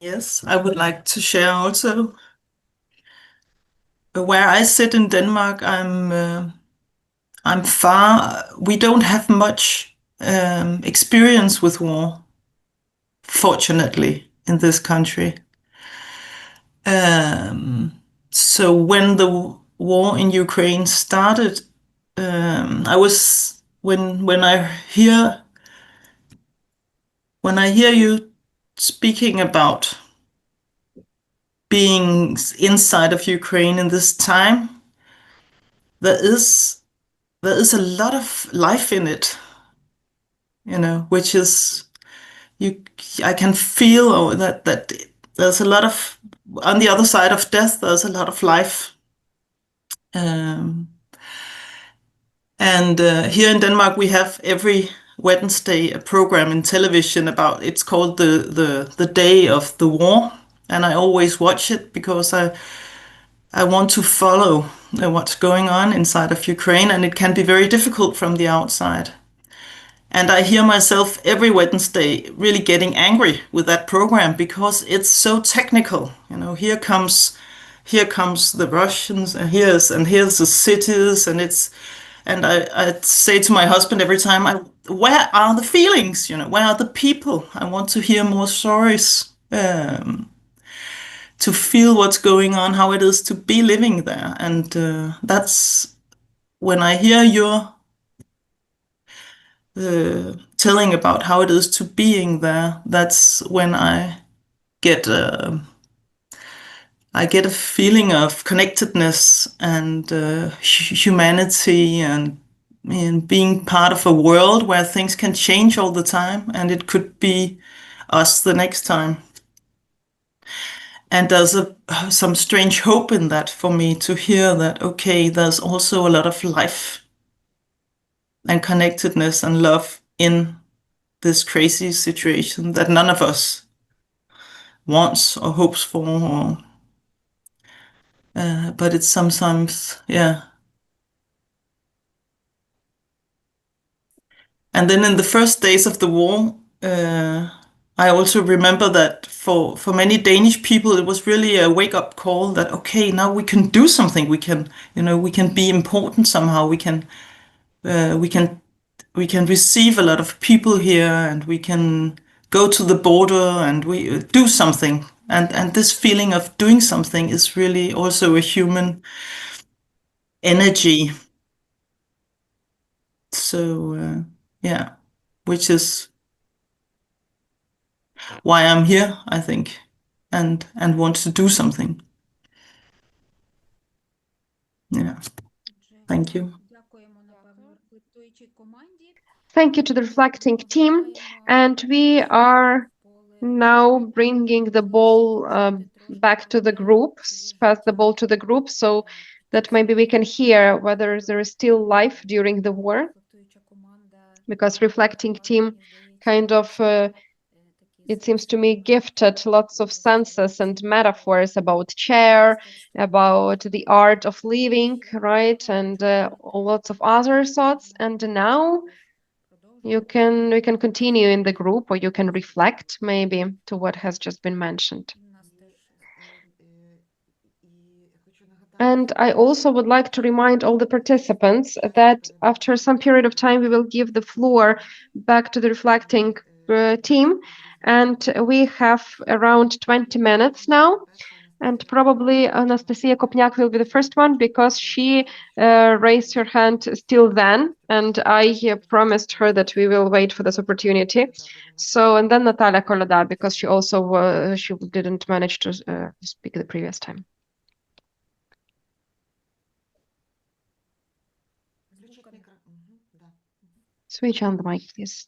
Yes, I would like to share also. Where I sit in Denmark, I'm far. We don't have much experience with war, fortunately, in this country. So when the war in Ukraine started, I was when I hear you speaking about being inside of Ukraine in this time, there is a lot of life in it, which is I can feel that there's a lot of, on the other side of death, there's a lot of life. And here in Denmark, we have every Wednesday a program in television about, it's called the Day of the War. And I always watch it because I want to follow what's going on inside of Ukraine, and it can be very difficult from the outside. And I hear myself every Wednesday really getting angry with that program because it's so technical. Here comes the Russians, and here's the cities, and I say to my husband every time, where are the feelings? Where are the people? I want to hear more stories to feel what's going on, how it is to be living there. And that's when I hear your telling about how it is to being there, that's when I get a feeling of connectedness and humanity and being part of a world where things can change all the time, and it could be us the next time. And there's some strange hope in that for me to hear that, okay, there's also a lot of life and connectedness and love in this crazy situation that none of us wants or hopes for, or, but it's sometimes, yeah. And then in the first days of the war, I also remember that for many Danish people, it was really a wake-up call that, okay, now we can do something. We can, we can be important somehow. We can receive a lot of people here, and we can go to the border and we do something. And this feeling of doing something is really also a human energy. So, yeah, which is why I'm here, I think, and want to do something. Yeah. Thank you. Thank you to the reflecting team. And we are now bringing the ball back to the group, pass the ball to the group, so that maybe we can hear whether there is still life during the war. Because reflecting team kind of, it seems to me, gifted lots of senses and metaphors about chair, about the art of living, right? And lots of other thoughts. And now we can continue in the group, or you can reflect maybe to what has just been mentioned. And I also would like to remind all the participants that after some period of time, we will give the floor back to the reflecting team. And we have around 20 minutes now. And probably Anastasia Kopniak will be the first one, because she raised her hand still then. And I promised her that we will wait for this opportunity. So, and then Natalia Koloda, because she also she didn't manage to speak the previous time. Switch on the mic, please.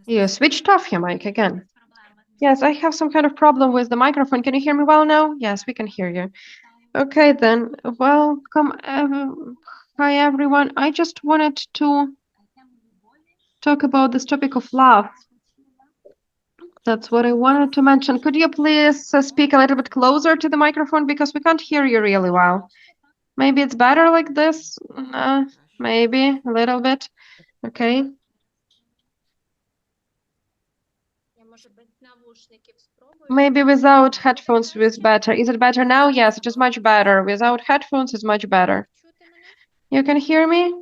You switched off your mic again. Yes, I have some kind of problem with the microphone. Can you hear me well now? Yes, we can hear you. Okay, then. Welcome. Hi, everyone. I just wanted to talk about this topic of love. That's what I wanted to mention. Could you please speak a little bit closer to the microphone, because we can't hear you really well. Maybe it's better like this. Maybe a little bit. Okay. Maybe without headphones is better. Is it better now? Yes, it is much better. Without headphones is much better. You can hear me?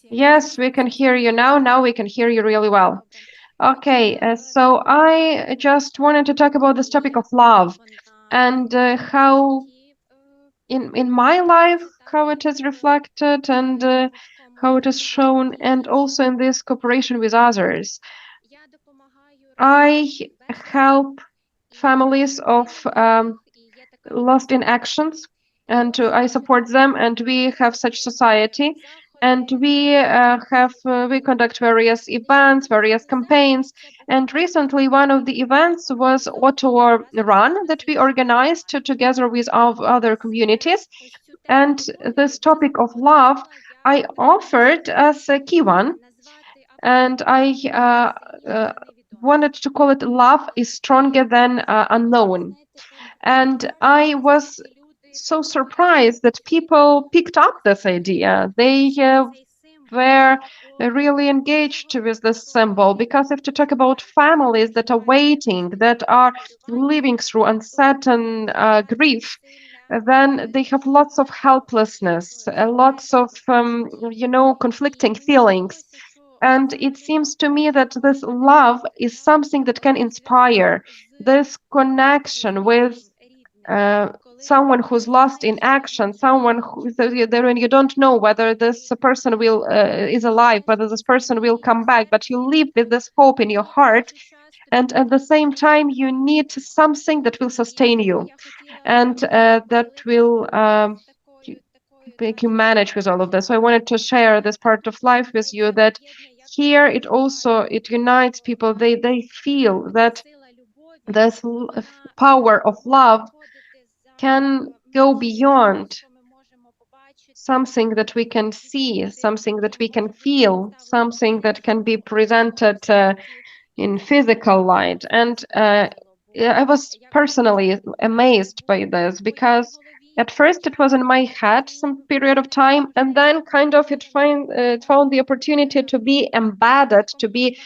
Yes, we can hear you now. Now we can hear you really well. Okay, so I just wanted to talk about this topic of love and how in my life, how it is reflected and how it is shown, and also in this cooperation with others. I help families of lost in actions, and I support them, and we have such society, and we we conduct various events, various campaigns, and recently one of the events was Ottawa Run that we organized together with our other communities, and this topic of love I offered as a key one, and I wanted to call it "Love is Stronger Than Unknown." And I was so surprised that people picked up this idea. They were really engaged with this symbol, because if to talk about families that are waiting, that are living through uncertain grief, then they have lots of helplessness, lots of, conflicting feelings. And it seems to me that this love is something that can inspire this connection with someone who's lost in action, someone who when you don't know whether this person will is alive, whether this person will come back, but you live with this hope in your heart, and at the same time you need something that will sustain you, and that will make you manage with all of this. So I wanted to share this part of life with you, that here it unites people. They feel that this power of love can go beyond something that we can see, something that we can feel, something that can be presented in physical light. And I was personally amazed by this, because at first it was in my head some period of time, and then kind of it found the opportunity to be embedded, to be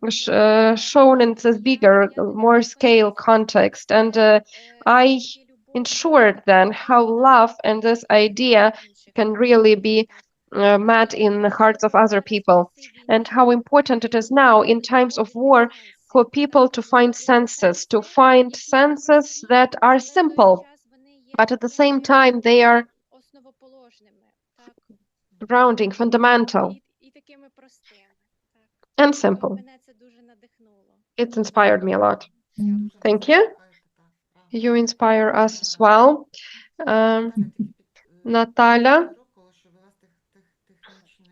shown in this bigger, more scale context. And I ensured then how love and this idea can really be met in the hearts of other people, and how important it is now in times of war for people to find senses, that are simple, but at the same time they are grounding, fundamental, and simple. It inspired me a lot. Thank you. You inspire us as well. Natalia,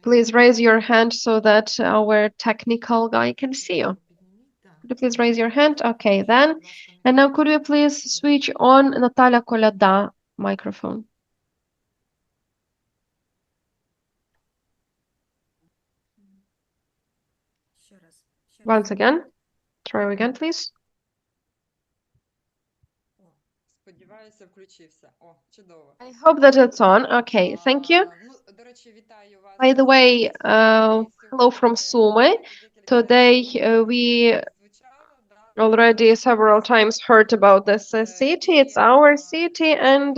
please raise your hand so that our technical guy can see you. Could you please raise your hand? Okay, then. And now could we please switch on Natalia Kolyada microphone? Once again. Try again, please. I hope that it's on. Okay, thank you. By the way, hello from Sumy. Today we already several times heard about this city. It's our city, and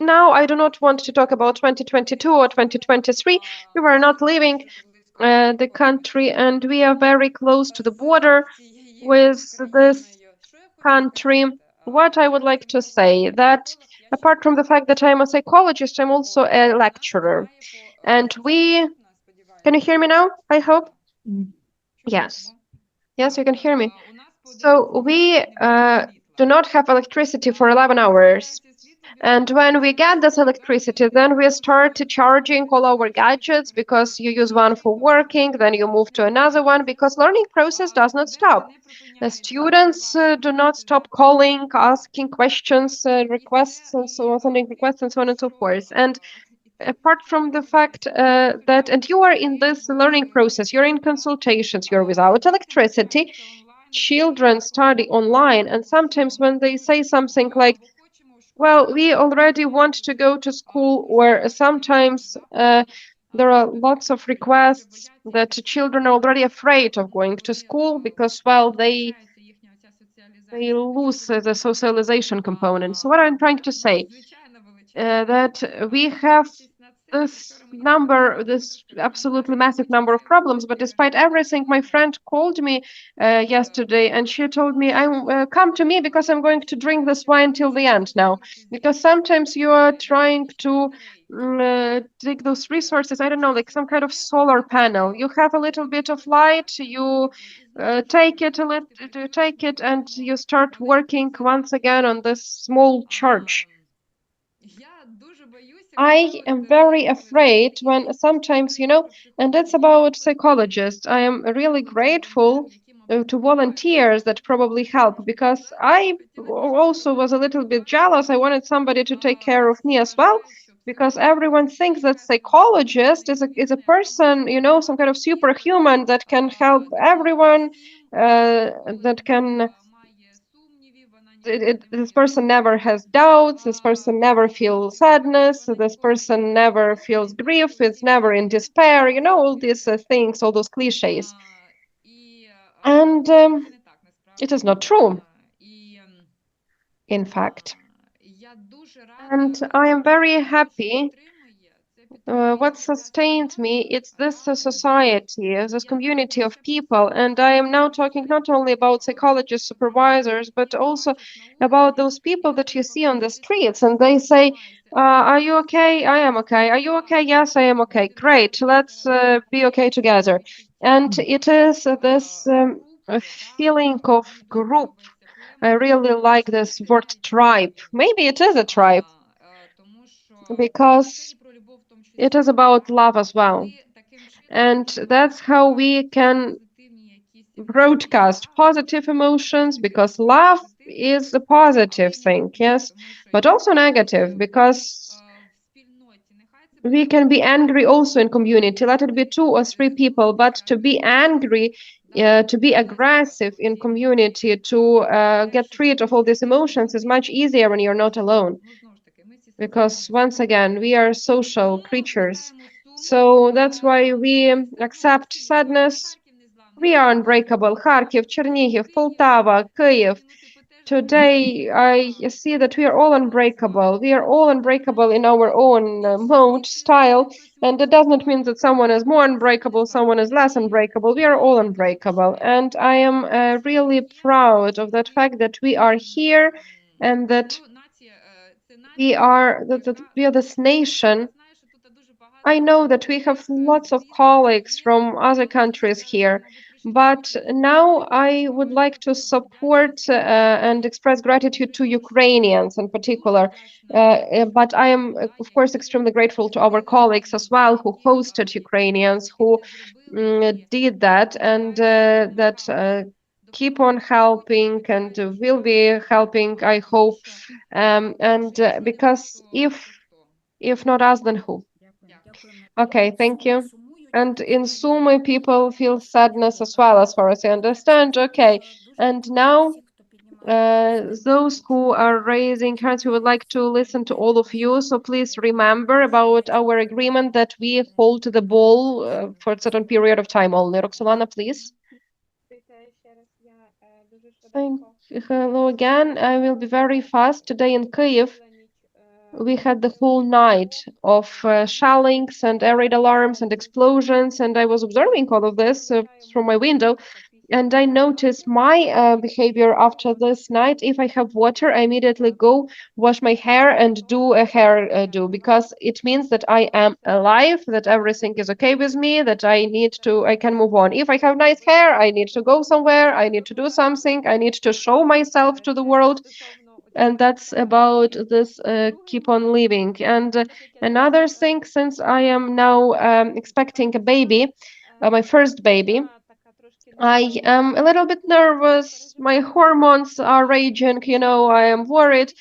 now I do not want to talk about 2022 or 2023. We were not leaving the country, and we are very close to the border with this country. What I would like to say, that apart from the fact that I'm a psychologist, I'm also a lecturer. And can you hear me now? I hope. Yes, you can hear me. So we do not have electricity for 11 hours. And when we get this electricity, then we start charging all our gadgets, because you use one for working, then you move to another one, because learning process does not stop. The students do not stop calling, asking questions, requests, and so on, sending requests, and so on and so forth. And apart from the fact that, and you are in this learning process, you're in consultations, you're without electricity, children study online, and sometimes when they say something like, well, we already want to go to school, or sometimes there are lots of requests that children are already afraid of going to school because, well, they lose the socialization component. So what I'm trying to say, that we have this absolutely massive number of problems, but despite everything, my friend called me yesterday, and she told me, "I come to me because I'm going to drink this wine till the end now." Because sometimes you are trying to take those resources, I don't know, like some kind of solar panel. You have a little bit of light, you take it and you start working once again on this small charge. I am very afraid when sometimes, and that's about psychologists. I am really grateful to volunteers that probably help, because I also was a little bit jealous. I wanted somebody to take care of me as well, because everyone thinks that psychologist is a person, some kind of superhuman that can help everyone, that can this person never has doubts, this person never feels sadness, this person never feels grief, it's never in despair, all these things, all those cliches. And it is not true, in fact. And I am very happy what sustained me, it's this society, this community of people. And I am now talking not only about psychologists, supervisors, but also about those people that you see on the streets. And they say, are you okay? I am okay. Are you okay? Yes, I am okay. Great. Let's be okay together. And it is this a feeling of group. I really like this word tribe. Maybe it is a tribe because it is about love as well. And that's how we can broadcast positive emotions, because love is a positive thing, yes, but also negative, because we can be angry also in community. Let it be 2 or 3 people, but to be angry, to be aggressive in community, to get rid of all these emotions is much easier when you're not alone. Because once again, we are social creatures. So that's why we accept sadness. We are unbreakable. Kharkiv, Chernihiv, Poltava, Kyiv. Today, I see that we are all unbreakable. We are all unbreakable in our own mode, style. And it does not mean that someone is more unbreakable, someone is less unbreakable. We are all unbreakable. And I am really proud of that fact that we are here and that we are this nation. I know that we have lots of colleagues from other countries here, but now I would like to support and express gratitude to Ukrainians in particular. But I am, of course, extremely grateful to our colleagues as well who hosted Ukrainians, who did that, and that keep on helping and will be helping, I hope. Because if not us, then who? Okay, thank you. And in Sumy, people feel sadness as well, as far as I understand. Okay, and now those who are raising hands, we would like to listen to all of you. So please remember about our agreement that we hold the ball for a certain period of time only. Roxolana, please. Hello again. I will be very fast. Today in Kyiv, we had the whole night of shellings and air raid alarms and explosions, and I was observing all of this from my window, and I noticed my behavior after this night. If I have water, I immediately go wash my hair and do a hair do, because it means that I am alive, that everything is okay with me, that I can move on. If I have nice hair, I need to go somewhere, I need to do something, I need to show myself to the world. And that's about this keep on living. And another thing, since I am now expecting a baby, my first baby, I am a little bit nervous. My hormones are raging, I am worried.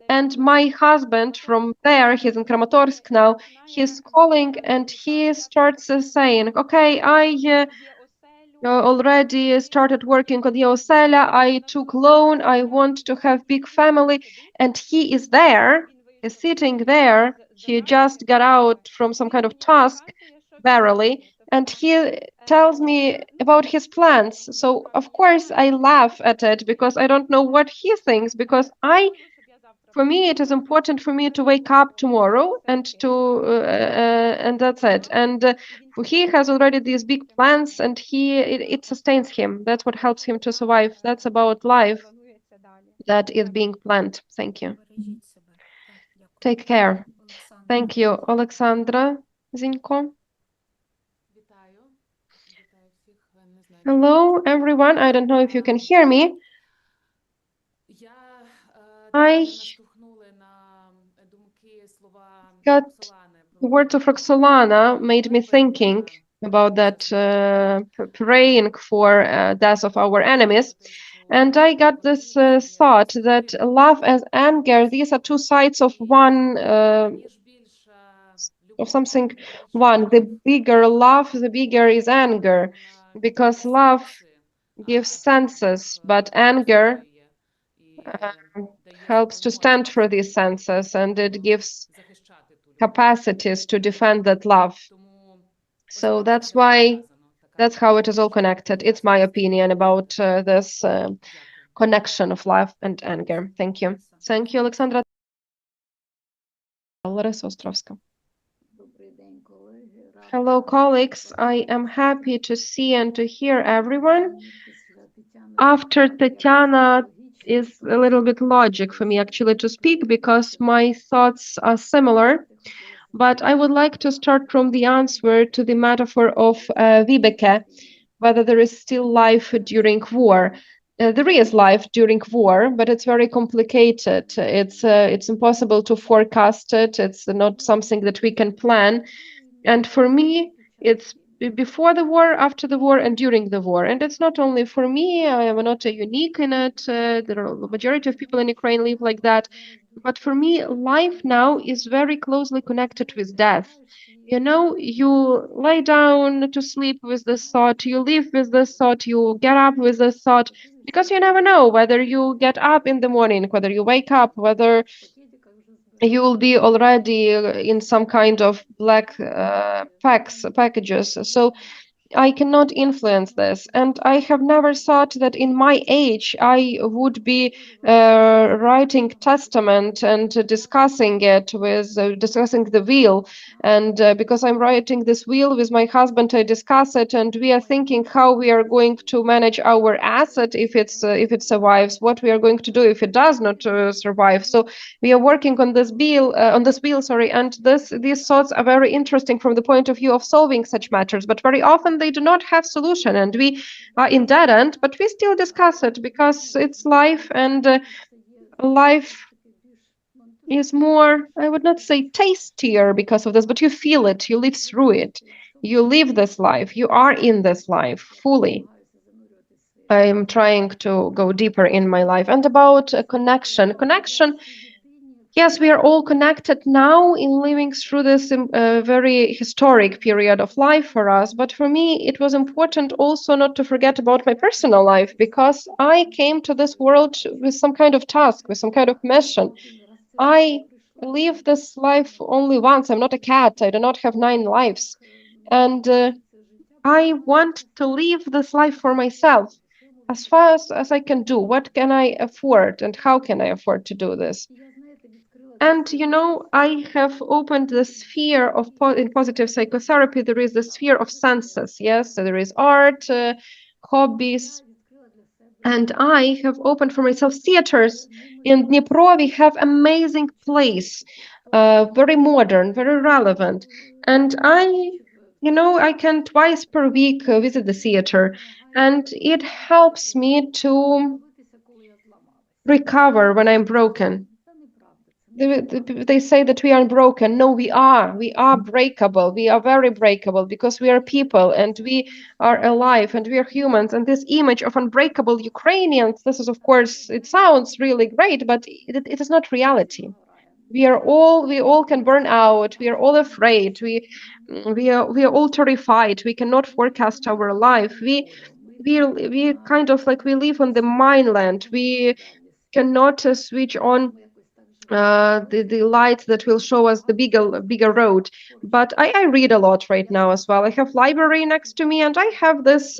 And my husband from there, he's in Kramatorsk now, he's calling and he starts saying, okay, I already started working on Yeosela. I took loan. I want to have big family. And he is there, he's sitting there. He just got out from some kind of task, barely. And he tells me about his plans. So, of course, I laugh at it because I don't know what he thinks, because for me, it is important for me to wake up tomorrow and and that's it. And he has already these big plans, and it sustains him. That's what helps him to survive. That's about life that is being planned. Thank you. Take care. Thank you, Alexandra Zinko. Hello, everyone. I don't know if you can hear me. I got the words of Roxolana made me thinking about that praying for death of our enemies. And I got this thought that love and anger, these are 2 sides of one, of something one. The bigger love, the bigger is anger, because love gives senses, but anger helps to stand for these senses, and it gives capacities to defend that love. So that's how it is all connected. It's my opinion about this connection of love and anger. Thank you. Thank you, Alexandra. Larisa Ostrovska. Hello, colleagues. I am happy to see and to hear everyone. After Tatiana is a little bit logic for me actually to speak because my thoughts are similar. But I would like to start from the answer to the metaphor of Vibeke, whether there is still life during war. There is life during war, but it's very complicated. It's impossible to forecast it. It's not something that we can plan. And for me, it's before the war, after the war, and during the war. And it's not only for me. I am not unique in it. There are the majority of people in Ukraine live like that. But for me, life now is very closely connected with death. You know, you lay down to sleep with this thought, you live with this thought, you get up with this thought, because you never know whether you get up in the morning, whether you wake up, whether you will be already in some kind of black packages. So I cannot influence this. And I have never thought that in my age I would be writing testament and discussing it with discussing the will. And because I'm writing this will with my husband, I discuss it, and we are thinking how we are going to manage our asset if it survives, what we are going to do if it does not survive. So we are working on this bill, sorry, and these thoughts are very interesting from the point of view of solving such matters. But very often they do not have solution, and we are in dead end. But we still discuss it because it's life, and life is more, I would not say tastier because of this, but you feel it, you live through it, you live this life, you are in this life fully. I'm trying to go deeper in my life. And about a connection. Yes, we are all connected now in living through this very historic period of life for us. But for me, it was important also not to forget about my personal life, because I came to this world with some kind of task, with some kind of mission. I live this life only once. I'm not a cat. I do not have 9 lives. And I want to live this life for myself as far as I can do. What can I afford, and how can I afford to do this? And you know, I have opened the sphere of in positive psychotherapy. There is the sphere of senses. Yes, so there is art, hobbies, and I have opened for myself theaters. In Dnipro, we have amazing place, very modern, very relevant, and I can twice per week visit the theater, and it helps me to recover when I'm broken. They say that we are broken. No, we are. We are breakable. We are very breakable because we are people and we are alive and we are humans. And this image of unbreakable Ukrainians, this is, of course, it sounds really great, but it is not reality. We all can burn out. We are all afraid. We are all terrified. We cannot forecast our life. We kind of like we live on the mainland. We cannot switch on the light that will show us the bigger road. But I read a lot right now as well. I have library next to me, and I have this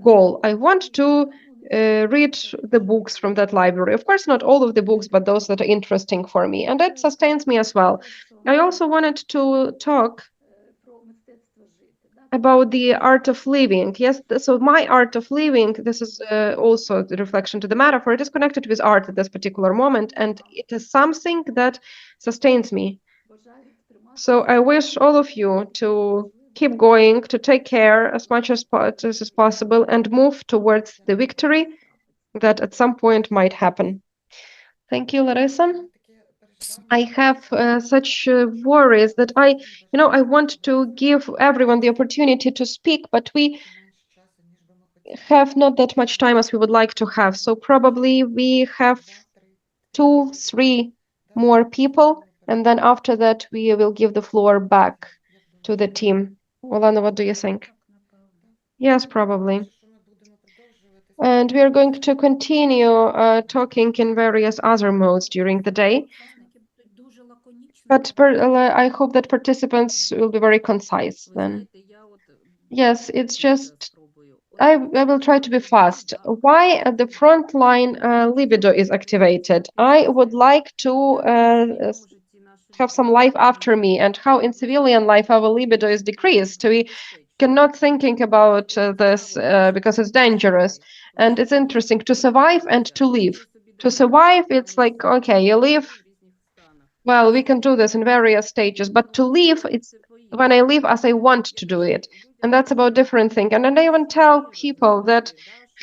goal. I want to read the books from that library. Of course, not all of the books, but those that are interesting for me, and that sustains me as well. I also wanted to talk about the art of living. Yes, so my art of living, this is also the reflection to the metaphor. It is connected with art at this particular moment, and it is something that sustains me. So I wish all of you to keep going, to take care as much as possible, and move towards the victory that at some point might happen. Thank you, Larissa. I have such worries that I want to give everyone the opportunity to speak, but we have not that much time as we would like to have. So probably we have 2, 3 more people, and then after that we will give the floor back to the team. Olena, what do you think? Yes, probably. And we are going to continue talking in various other modes during the day. But I hope that participants will be very concise then. Yes, it's just, I will try to be fast. Why at the front line libido is activated? I would like to have some life after me, and how in civilian life our libido is decreased. We cannot thinking about this because it's dangerous. And it's interesting to survive and to live. To survive, it's like, okay, you live. Well, we can do this in various stages, but to live, it's when I live as I want to do it. And that's about different thing. And I even tell people that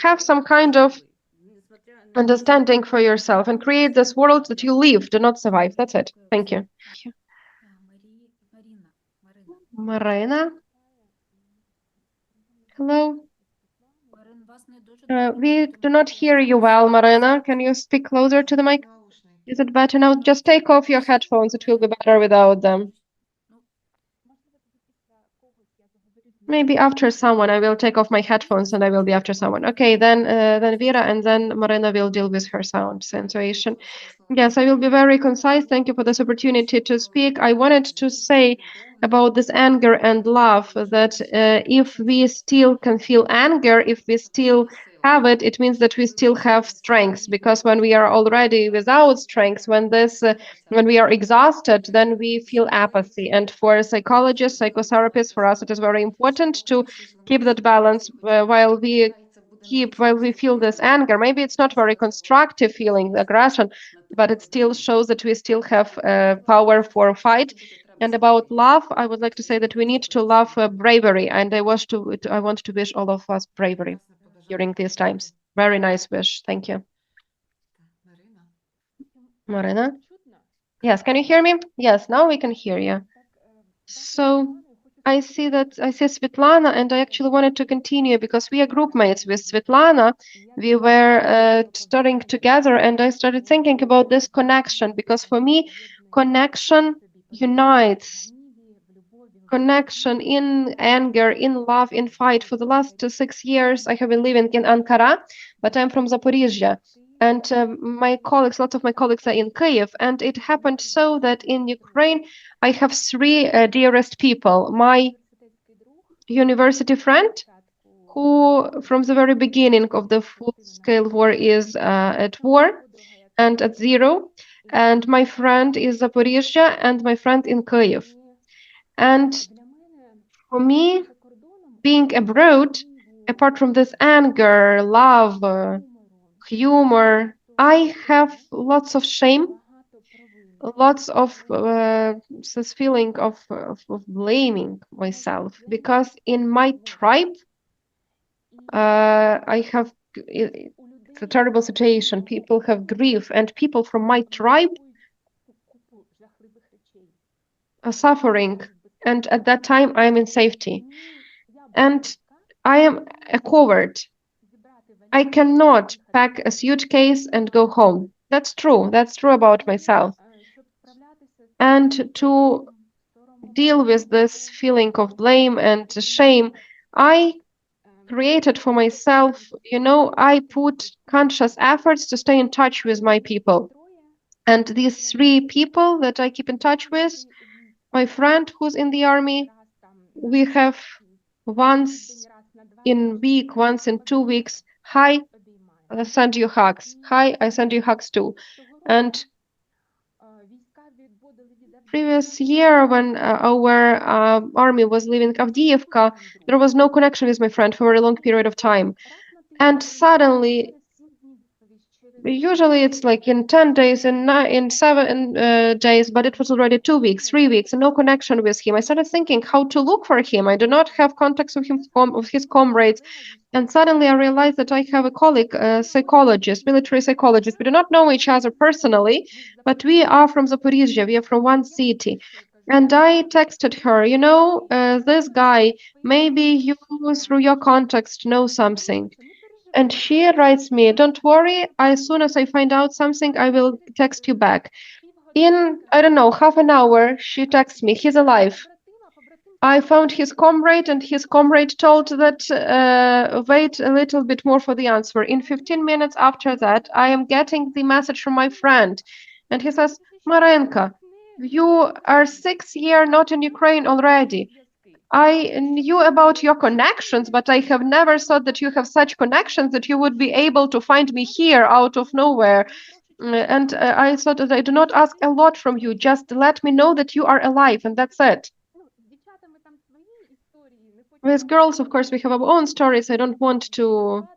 have some kind of understanding for yourself and create this world that you live, do not survive. That's it. Thank you. Marina? Hello? We do not hear you well, Marina. Can you speak closer to the mic? Is it better now? Just take off your headphones. It will be better without them. Maybe after someone, I will take off my headphones and I will be after someone. Okay, then Vera and then Marina will deal with her sound situation. Yes, I will be very concise. Thank you for this opportunity to speak. I wanted to say about this anger and love that if we still can feel anger, if we still have it, it means that we still have strength, because when we are already without strength, when we are exhausted, then we feel apathy. And for psychologists, psychotherapists, for us, it is very important to keep that balance while we feel this anger. Maybe it's not very constructive feeling, aggression, but it still shows that we still have power for fight. And about love, I would like to say that we need to love bravery, and I want to wish all of us bravery during these times. Very nice wish. Thank you. Marina? Yes, can you hear me? Yes, now we can hear you. So I see Svetlana, and I actually wanted to continue because we are group mates with Svetlana. We were studying together, and I started thinking about this connection, because for me, connection unites. Connection in anger, in love, in fight. For the last 6 years, I have been living in Ankara, but I'm from Zaporizhia. And lots of my colleagues are in Kyiv. And it happened so that in Ukraine, I have 3 dearest people. My university friend, who from the very beginning of the full-scale war is at war and at zero. And my friend is Zaporizhia, and my friend in Kyiv. And for me, being abroad, apart from this anger, love, humor, I have lots of shame, lots of this feeling of blaming myself, because in my tribe, it's a terrible situation. People have grief, and people from my tribe are suffering. And at that time, I am in safety. And I am a coward. I cannot pack a suitcase and go home. That's true. That's true about myself. And to deal with this feeling of blame and shame, I created for myself, I put conscious efforts to stay in touch with my people. And these 3 people that I keep in touch with, my friend who's in the army, we have once in week, once in 2 weeks, hi, I send you hugs. Hi, I send you hugs too. And previous year, when our army was leaving Avdiivka, there was no connection with my friend for a long period of time. And suddenly, usually it's like in 10 days, in 7 days, but it was already 2 weeks, 3 weeks, and no connection with him. I started thinking how to look for him. I do not have contacts with him, with his comrades. And suddenly I realized that I have a colleague, a psychologist, military psychologist. We do not know each other personally, but we are from Zaporizhia. We are from one city. And I texted her, this guy, maybe you through your contacts know something. And she writes me, don't worry, as soon as I find out something, I will text you back. In, I don't know, half an hour, she texts me, he's alive. I found his comrade, and his comrade told that wait a little bit more for the answer. In 15 minutes after that, I am getting the message from my friend. And he says, Marenka, you are 6 years not in Ukraine already. I knew about your connections, but I have never thought that you have such connections that you would be able to find me here out of nowhere. And I thought that I do not ask a lot from you. Just let me know that you are alive, and that's it. With girls, of course, we have our own stories. I don't want to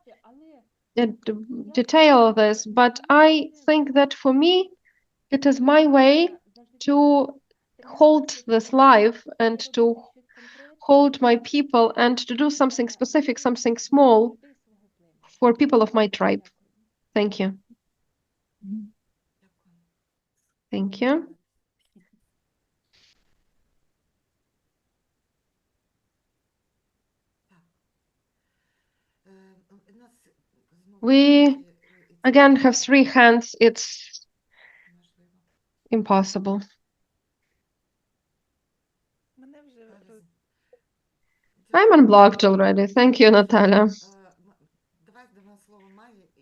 detail this, but I think that for me, it is my way to hold this life and to hold my people and to do something specific, something small for people of my tribe. Thank you. Thank you. We again have 3 hands. It's impossible. I'm unblocked already. Thank you, Natalia.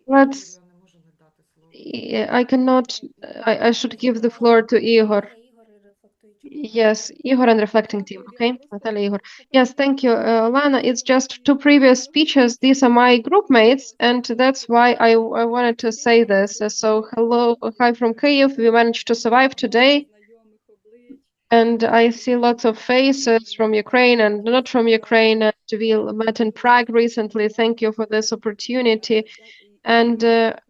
Let's. I cannot. I should give the floor to Igor. Yes, Igor and reflecting team. Okay, Natalia, Igor. Yes, thank you, Lana. It's just 2 previous speeches. These are my group mates, and that's why I wanted to say this. So, hello, hi from Kyiv. We managed to survive today. And I see lots of faces from Ukraine and not from Ukraine. And we met in Prague recently. Thank you for this opportunity. And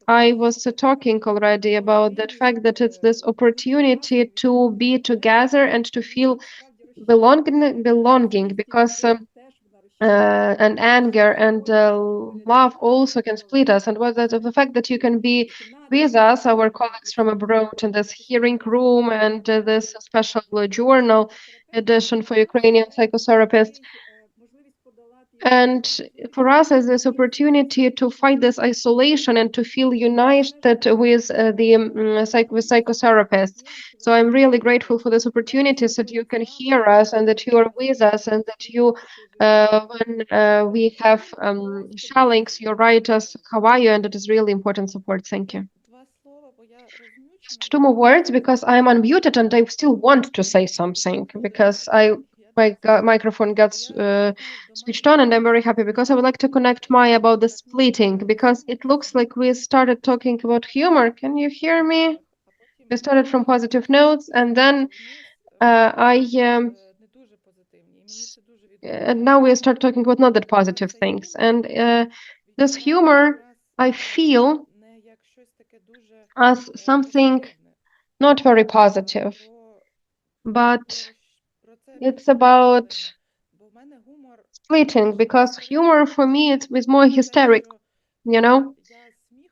I was talking already about that fact that it's this opportunity to be together and to feel belonging because and anger and love also can split us. And what that the fact that you can be with us, our colleagues from abroad, in this hearing room and this special journal edition for Ukrainian psychotherapists. And for us, as this opportunity to fight this isolation and to feel united with with psychotherapists. So I'm really grateful for this opportunity that you can hear us and that you are with us and that you, when we have shellings, you write us how are you, and it is really important support. Thank you. Just 2 more words because I'm unmuted and I still want to say something because my microphone got switched on, and I'm very happy because I would like to connect Maya about the splitting because it looks like we started talking about humor. Can you hear me? We started from positive notes, and then and now we start talking about not that positive things. And this humor, I feel as something not very positive, but it's about splitting because humor for me it's more hysteric, you know.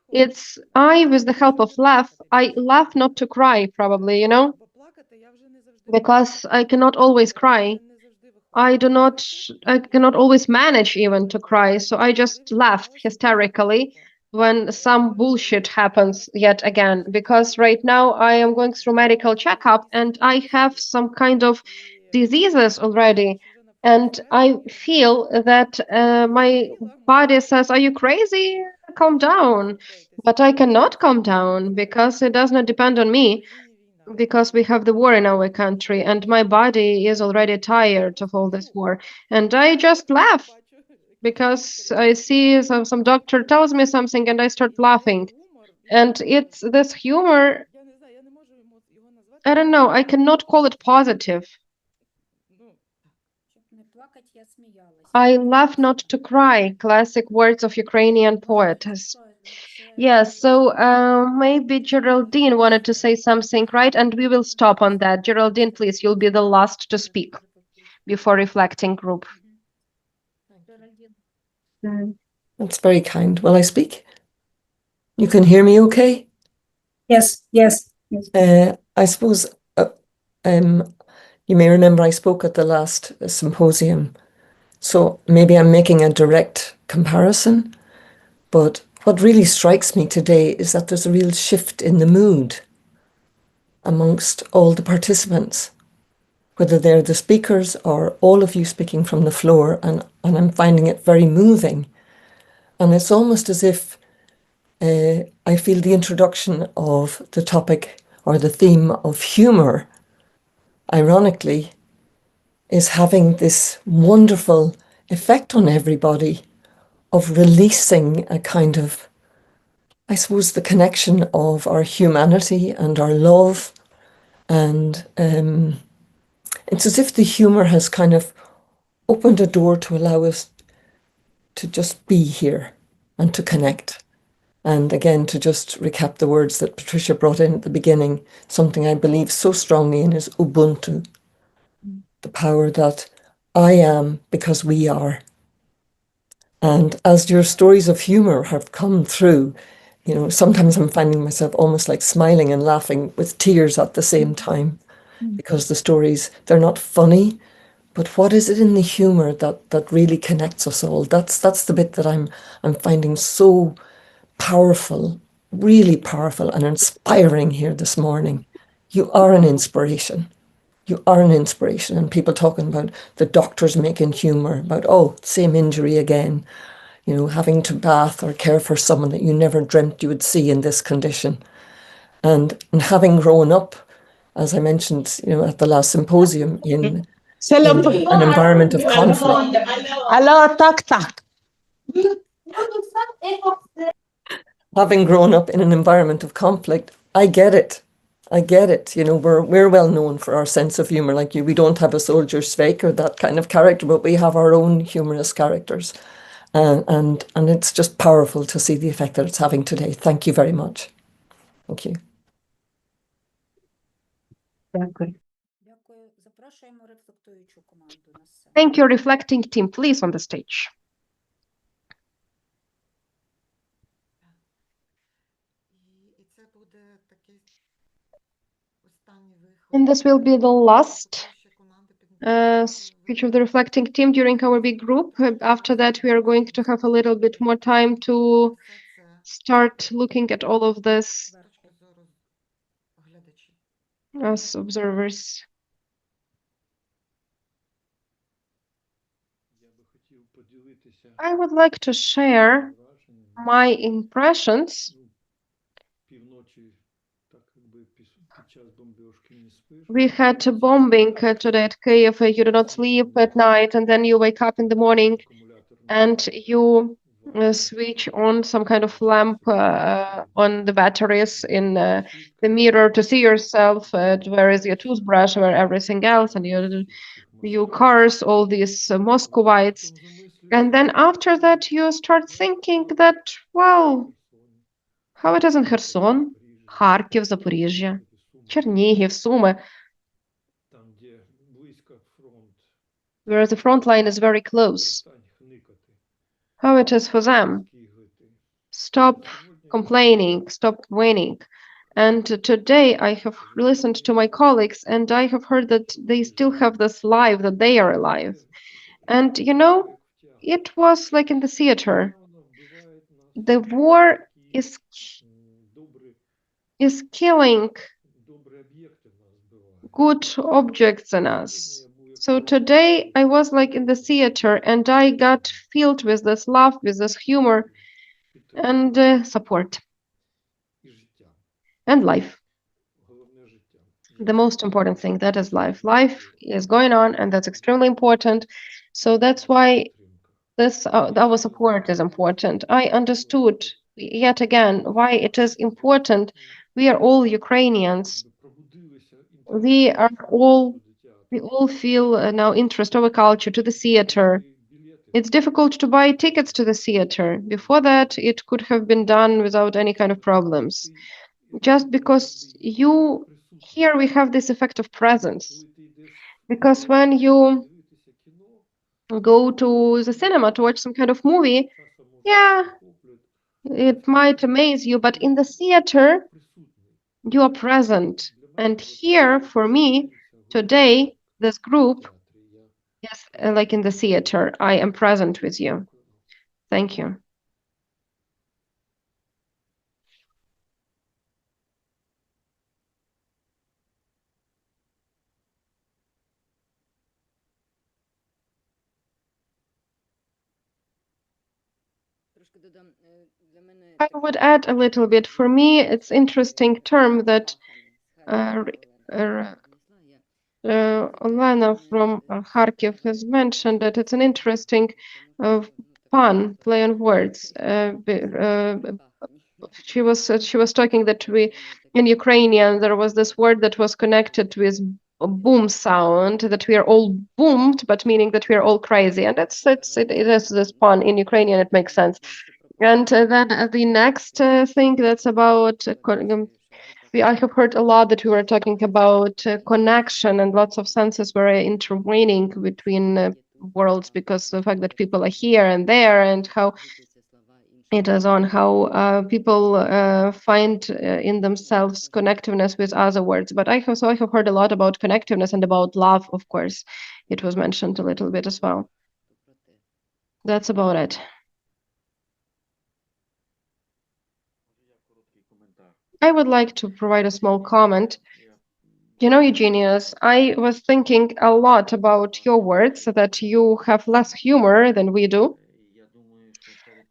It's I with the help of laugh. I laugh not to cry, probably, you know, because I cannot always cry. I cannot always manage even to cry. So I just laugh hysterically when some bullshit happens yet again. Because right now I am going through medical checkup and I have some kind of diseases already. And I feel that my body says, "Are you crazy? Calm down." But I cannot calm down because it does not depend on me because we have the war in our country and my body is already tired of all this war. And I just laugh because I see some doctor tells me something and I start laughing. And it's this humor, I don't know, I cannot call it positive. I laugh not to cry, classic words of Ukrainian poetess. Yes, so maybe Geraldine wanted to say something, right? And we will stop on that. Geraldine, please, you'll be the last to speak before reflecting group. That's very kind. Will I speak? You can hear me okay? Yes. I suppose you may remember I spoke at the last symposium, so maybe I'm making a direct comparison, but what really strikes me today is that there's a real shift in the mood amongst all the participants, whether they're the speakers or all of you speaking from the floor, and I'm finding it very moving. And it's almost as if I feel the introduction of the topic or the theme of humour, ironically, is having this wonderful effect on everybody of releasing a kind of I suppose, the connection of our humanity and our love. And it's as if the humor has kind of opened a door to allow us to just be here and to connect. And again, to just recap the words that Patricia brought in at the beginning, something I believe so strongly in is Ubuntu, the power that I am because we are. And as your stories of humor have come through, you know, sometimes I'm finding myself almost like smiling and laughing with tears at the same time, because the stories, they're not funny, but what is it in the humor that really connects us all? That's the bit that I'm finding so powerful, really powerful and inspiring here this morning. You are an inspiration. You are an inspiration. And people talking about the doctors making humor, about, oh, same injury again, you know, having to bath or care for someone that you never dreamt you would see in this condition. And having grown up, as I mentioned, you know, at the last symposium, in an environment of conflict. Having grown up in an environment of conflict, I get it. I get it. You know, we're well known for our sense of humor. Like you, we don't have a soldier Sveik or that kind of character, but we have our own humorous characters. And it's just powerful to see the effect that it's having today. Thank you very much. Thank you. Thank you, reflecting team, please, on the stage. And this will be the last speech of the reflecting team during our big group. After that, we are going to have a little bit more time to start looking at all of this as observers. I would like to share my impressions. We had a bombing today at Kyiv. You do not sleep at night, and then you wake up in the morning and you switch on some kind of lamp on the batteries in the mirror to see yourself. Where is your toothbrush, where everything else, and your cars, all these Muscovites. And then after that, you start thinking that, well, how it is in Kherson, Kharkiv, Zaporizhia, Chernihiv, Sumy, where the front line is very close. How it is for them. Stop complaining, stop winning. And today I have listened to my colleagues and I have heard that they still have this life, that they are alive. And you know, it was like in the theater. The war is killing good objects in us. So today I was like in the theater and I got filled with this love, with this humor and support and life. The most important thing, that is life. Life is going on and that's extremely important. So that's why this our support is important. I understood yet again why it is important. We are all Ukrainians. We all feel now interest our culture to the theater. It's difficult to buy tickets to the theater. Before that, it could have been done without any kind of problems. Just because here we have this effect of presence. Because when you go to the cinema to watch some kind of movie, yeah, it might amaze you, but in the theater, you are present. And here, for me, today, this group is like in the theater. I am present with you. Thank you. I would add a little bit. For me, it's interesting term that Olena from Kharkiv has mentioned, that it's an interesting pun, play on words. she was talking that in Ukrainian there was this word that was connected with a boom sound, that we are all boomed, but meaning that we are all crazy, and it is this pun in Ukrainian. It makes sense. And then the next thing that's about I have heard a lot that we were talking about connection, and lots of senses were intervening between worlds, because the fact that people are here and there, and how it is on how people find in themselves connectiveness with other words. But I have heard a lot about connectiveness and about love, of course. It was mentioned a little bit as well. That's about it. I would like to provide a small comment. You know, Eugenius, I was thinking a lot about your words, that you have less humor than we do.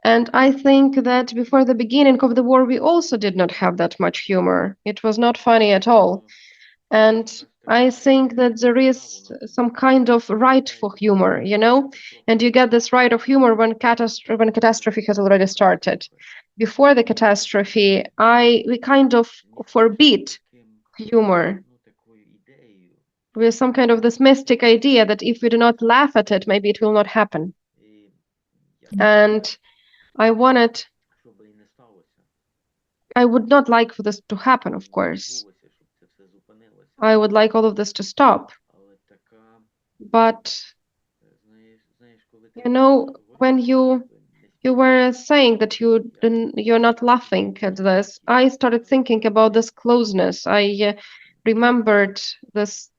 And I think that before the beginning of the war, we also did not have that much humor. It was not funny at all. And I think that there is some kind of right for humor, you know? And you get this right of humor when catastrophe has already started. Before the catastrophe, we kind of forbid humor with some kind of this mystic idea that if we do not laugh at it, maybe it will not happen. And I would not like for this to happen, of course. I would like all of this to stop. But, you know, when you were saying that you're not laughing at this, I started thinking about this closeness. I remembered this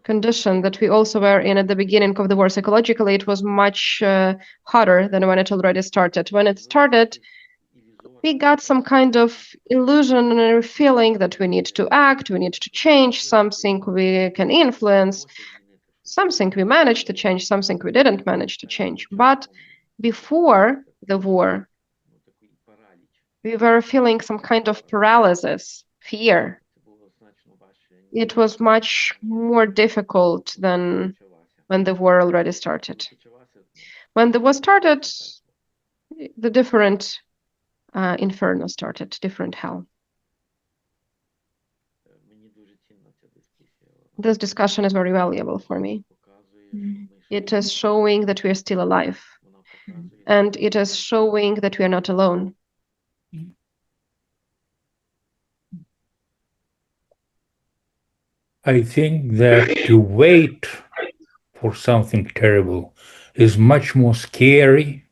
condition that we also were in at the beginning of the war. Psychologically, it was much harder than when it already started. When it started, we got some kind of illusionary feeling that we need to act, we need to change something, we can influence something, we managed to change something, we didn't manage to change. But before the war, we were feeling some kind of paralysis, fear. It was much more difficult than when the war already started. When the war started, the different inferno started, different hell. This discussion is very valuable for me. It is showing that we are still alive. And it is showing that we are not alone. I think that to wait for something terrible is much more scary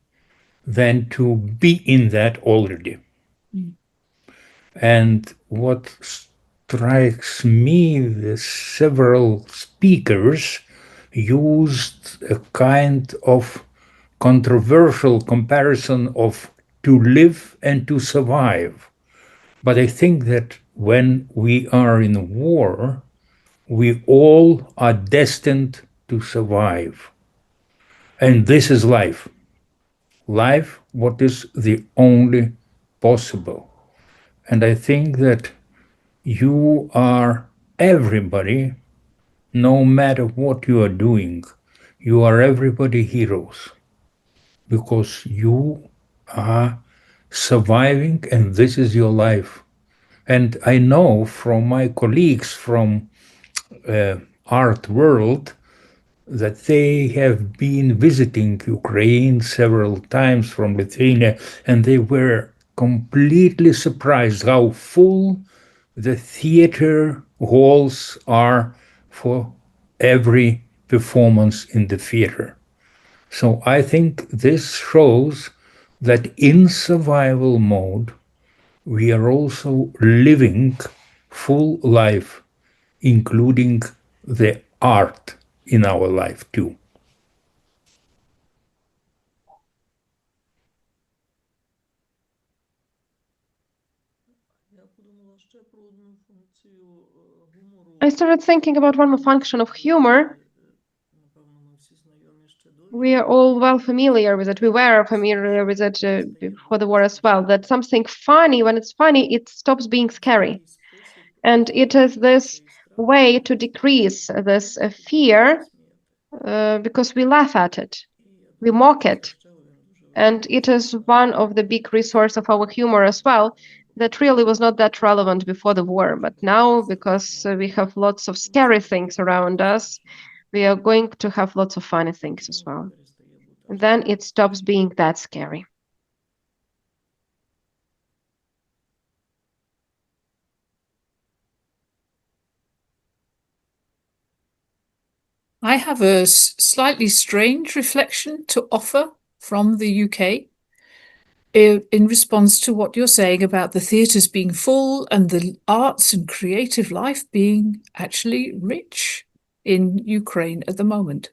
than to be in that already. And what strikes me, the several speakers used a kind of controversial comparison of to live and to survive. But I think that when we are in war, we all are destined to survive. And this is life. Life, what is the only possible. And I think that you are everybody, no matter what you are doing, you are everybody heroes. Because you are surviving and this is your life. And I know from my colleagues from art world that they have been visiting Ukraine several times from Lithuania, and they were completely surprised how full the theater halls are for every performance in the theater. So I think this shows that in survival mode, we are also living full life, including the art in our life too. I started thinking about one more function of humor. We are all well familiar with it. We were familiar with it before the war as well, that something funny, when it's funny, it stops being scary. And it is this way to decrease this fear because we laugh at it, we mock it. And it is one of the big resources of our humor as well, that really was not that relevant before the war. But now, because we have lots of scary things around us, we are going to have lots of funny things as well. And then it stops being that scary. I have a slightly strange reflection to offer from the UK in response to what you're saying about the theatres being full and the arts and creative life being actually rich in Ukraine at the moment.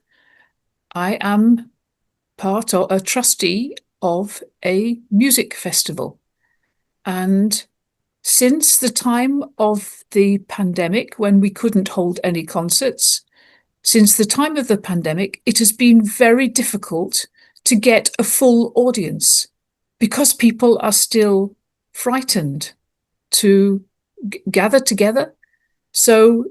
I am part of a trustee of a music festival, and since the time of the pandemic, when we couldn't hold any concerts, since the time of the pandemic, it has been very difficult to get a full audience because people are still frightened to gather together. So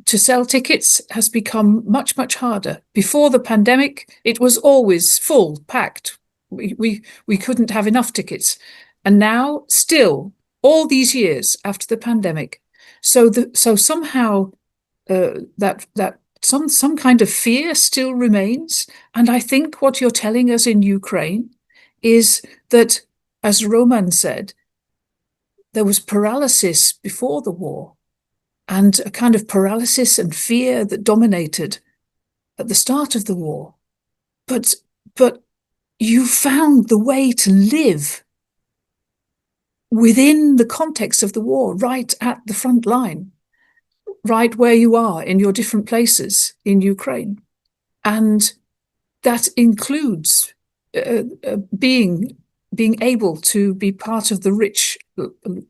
to sell tickets has become much, much harder. Before the pandemic, it was always full, packed. We couldn't have enough tickets. And now, still, all these years after the pandemic, so somehow that some kind of fear still remains. And I think what you're telling us in Ukraine is that, as Roman said, there was paralysis before the war, and a kind of paralysis and fear that dominated at the start of the war. But you found the way to live within the context of the war, right at the front line, right where you are in your different places in Ukraine. And that includes being able to be part of the rich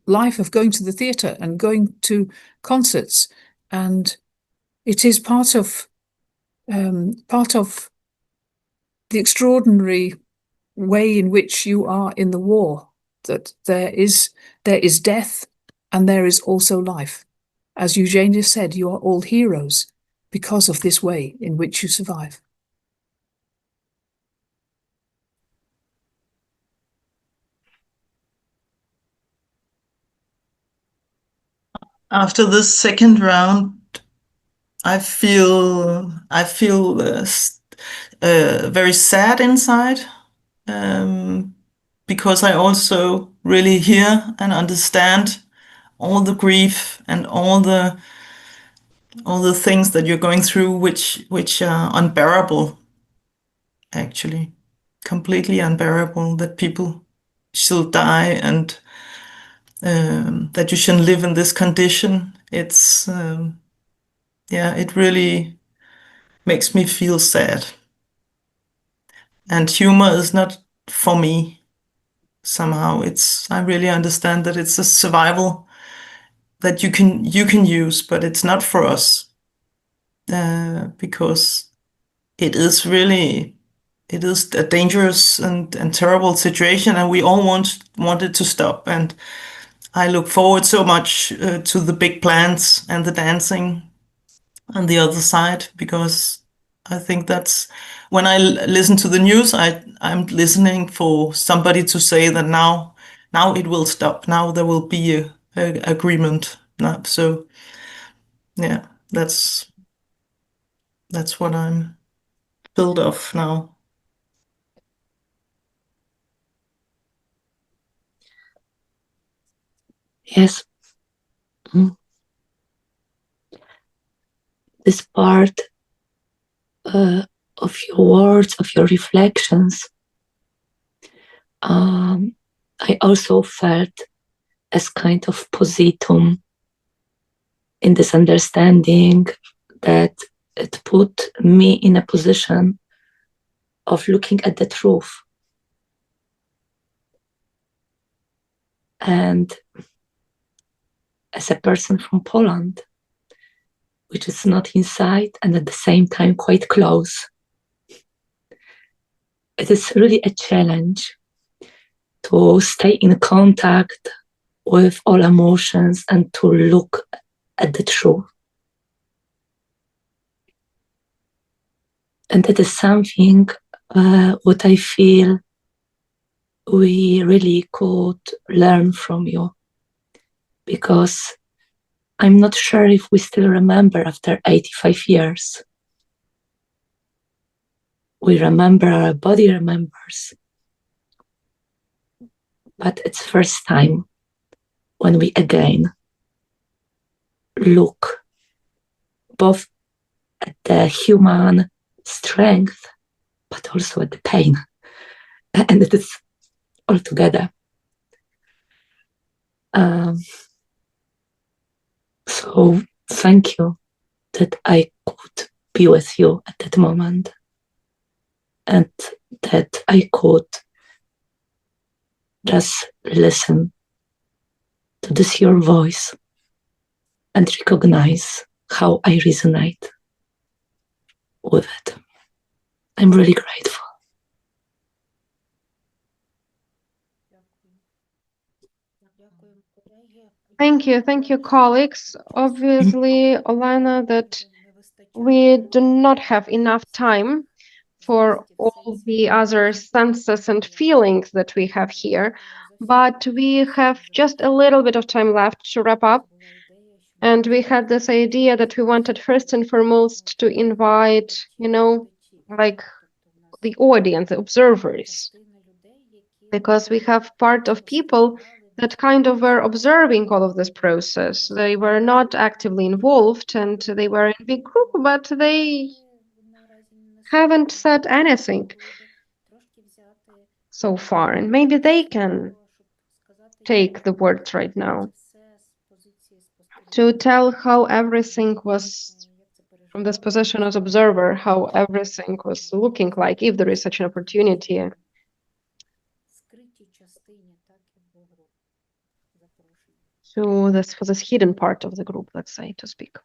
life of going to the theatre and going to concerts. And it is part of the extraordinary way in which you are in the war, that there is death and there is also life. As Eugenia said, you are all heroes because of this way in which you survive. After this second round, I feel very sad inside, because I also really hear and understand all the grief and all the things that you're going through, which are unbearable, actually, completely unbearable, that people still die and that you shouldn't live in this condition. It's it really makes me feel sad. And humor is not for me. Somehow I really understand that it's a survival that you can use, but it's not for us, because it is a dangerous and terrible situation, and we all want it to stop. And I look forward so much to the big plans and the dancing on the other side, because I think that's when I listen to the news, I'm listening for somebody to say that now it will stop. Now there will be a agreement. So yeah, that's what I'm filled of now. Yes. This part of your words, of your reflections, I also felt as kind of positum in this understanding that it put me in a position of looking at the truth. And as a person from Poland, which is not inside and at the same time quite close, it is really a challenge to stay in contact with all emotions and to look at the truth. And that is something what I feel we really could learn from you, because I'm not sure if we still remember after 85 years. We remember, our body remembers, but it's first time when we again look both at the human strength, but also at the pain. And it is all together. So thank you that I could be with you at that moment, and that I could just listen to this your voice and recognize how I resonate with it. I'm really grateful. Thank you, colleagues. Obviously, Olena, that we do not have enough time for all the other senses and feelings that we have here, but we have just a little bit of time left to wrap up. And we had this idea that we wanted first and foremost to invite, like the audience, the observers, because we have part of people that kind of were observing all of this process. They were not actively involved and they were in a big group, but they haven't said anything so far. And maybe they can take the words right now to tell how everything was, from this position as observer, how everything was looking like, if there is such an opportunity. So this for this hidden part of the group, let's say, to speak.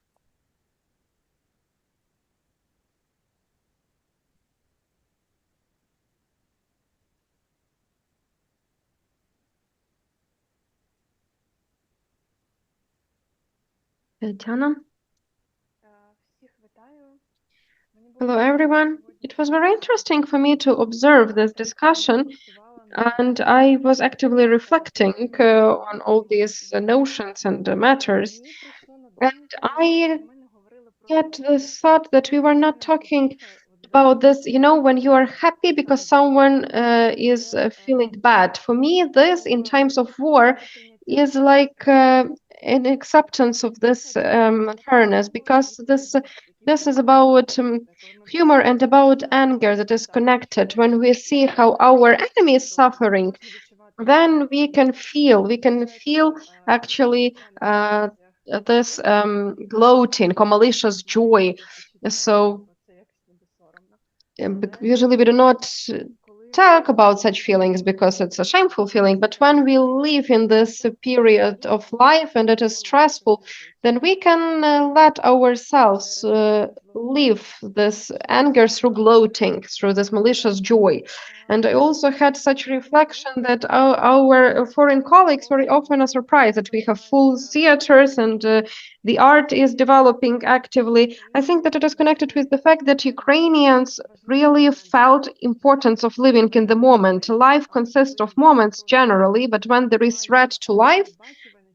Tatiana? Hello, everyone. It was very interesting for me to observe this discussion, and I was actively reflecting on all these notions and matters. And I get the thought that we were not talking about this, when you are happy because someone is feeling bad. For me, this in times of war is like an acceptance of this fairness, because this is about humor and about anger that is connected. When we see how our enemy is suffering, then we can feel actually this gloating or malicious joy. So usually we do not talk about such feelings because it's a shameful feeling, but when we live in this period of life and it is stressful, then we can let ourselves live this anger through gloating, through this malicious joy. And I also had such reflection that our foreign colleagues very often are surprised that we have full theaters and the art is developing actively. I think that it is connected with the fact that Ukrainians really felt importance of living in the moment. Life consists of moments generally, but when there is threat to life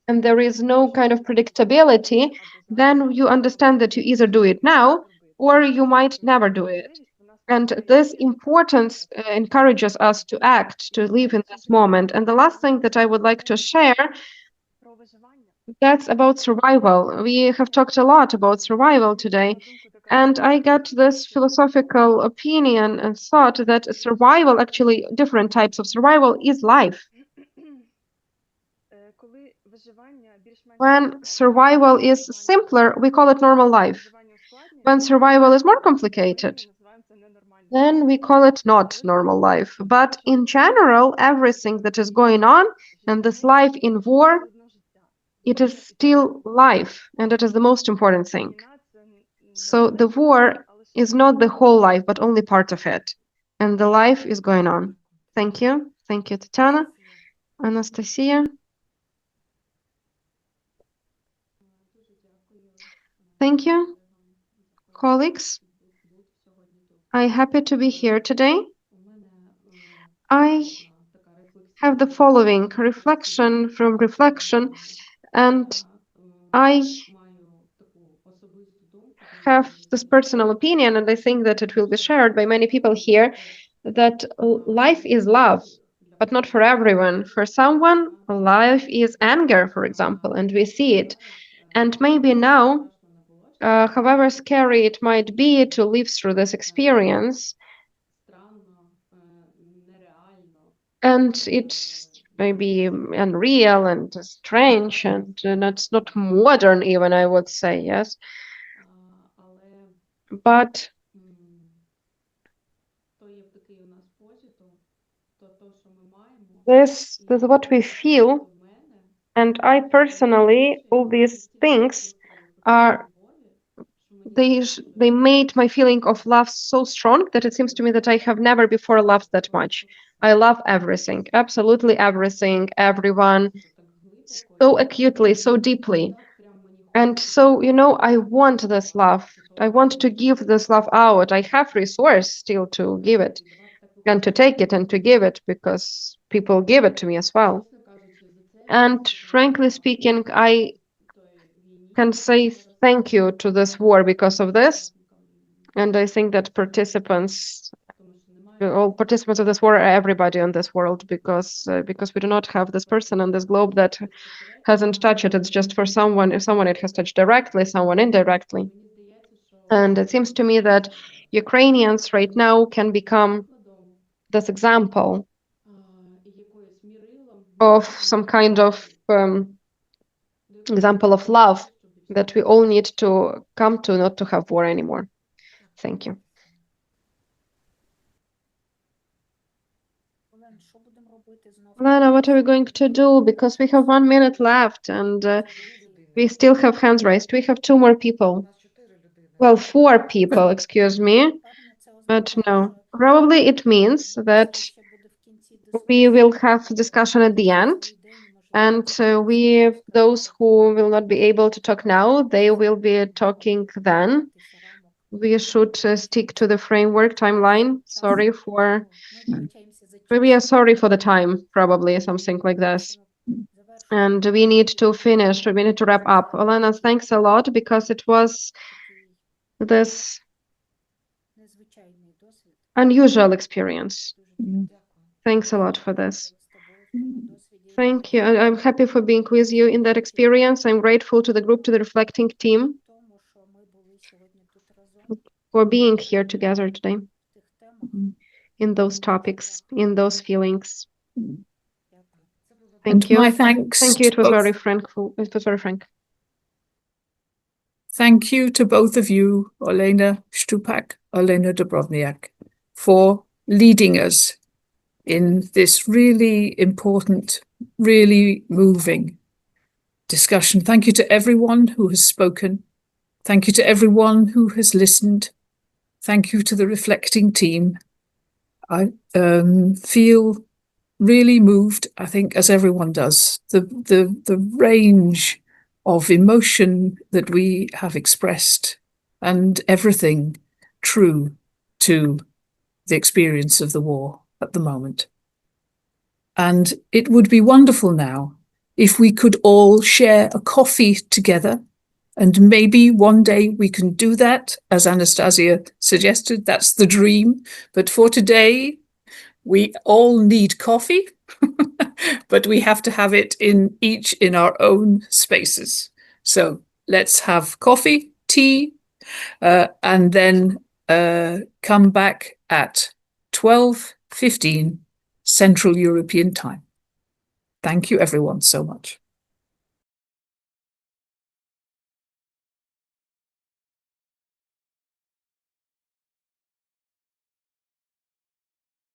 and there is no kind of predictability, then you understand that you either do it now or you might never do it. And this importance encourages us to act, to live in this moment. And the last thing that I would like to share, that's about survival. We have talked a lot about survival today. And I got this philosophical opinion and thought that survival, actually different types of survival, is life. When survival is simpler, we call it normal life. When survival is more complicated, then we call it not normal life. But in general, everything that is going on and this life in war, it is still life, and it is the most important thing. So the war is not the whole life, but only part of it. And the life is going on. Thank you. Thank you, Tatiana. Anastasia. Thank you, colleagues. I'm happy to be here today. I have the following reflection from reflection, and I have this personal opinion, and I think that it will be shared by many people here, that life is love, but not for everyone. For someone, life is anger, for example, and we see it. And maybe now, however scary it might be to live through this experience, and it's maybe unreal and strange, and it's not modern even, I would say, yes. But this is what we feel, and I personally, all these things are, they made my feeling of love so strong that it seems to me that I have never before loved that much. I love everything, absolutely everything, everyone, so acutely, so deeply. And so, you know, I want this love. I want to give this love out. I have resource still to give it and to take it and to give it, because people give it to me as well. And frankly speaking, I can say thank you to this war because of this. And I think that all participants of this war are everybody on this world, because we do not have this person on this globe that hasn't touched it. It's just for someone. If someone it has touched directly, someone indirectly. And it seems to me that Ukrainians right now can become this example of some kind of example of love that we all need to come to, not to have war anymore. Thank you. Olena, what are we going to do? Because we have 1 minute left, and we still have hands raised. We have 2 more people. Well, 4 people, excuse me. But no, probably it means that we will have discussion at the end. And those who will not be able to talk now, they will be talking then. We should stick to the framework timeline. We are sorry for the time, probably something like this. And we need to finish, we need to wrap up. Olena, thanks a lot, because it was this unusual experience. Thanks a lot for this. Thank you. I'm happy for being with you in that experience. I'm grateful to the group, to the reflecting team, for being here together today in those topics, in those feelings. Thank you. My thanks. Thank you. It was very frankful. It was very frank. Thank you to both of you, Olena Stupak, Olena Dobrodnyak, for leading us in this really important, really moving discussion. Thank you to everyone who has spoken. Thank you to everyone who has listened. Thank you to the reflecting team. I feel really moved, I think, as everyone does. The range of emotion that we have expressed, and everything true to the experience of the war at the moment. And it would be wonderful now if we could all share a coffee together, and maybe one day we can do that, as Anastasia suggested. That's the dream. But for today, we all need coffee, but we have to have it each in our own spaces. So let's have coffee, tea, and then come back at 12:15 Central European Time. Thank you, everyone, so much.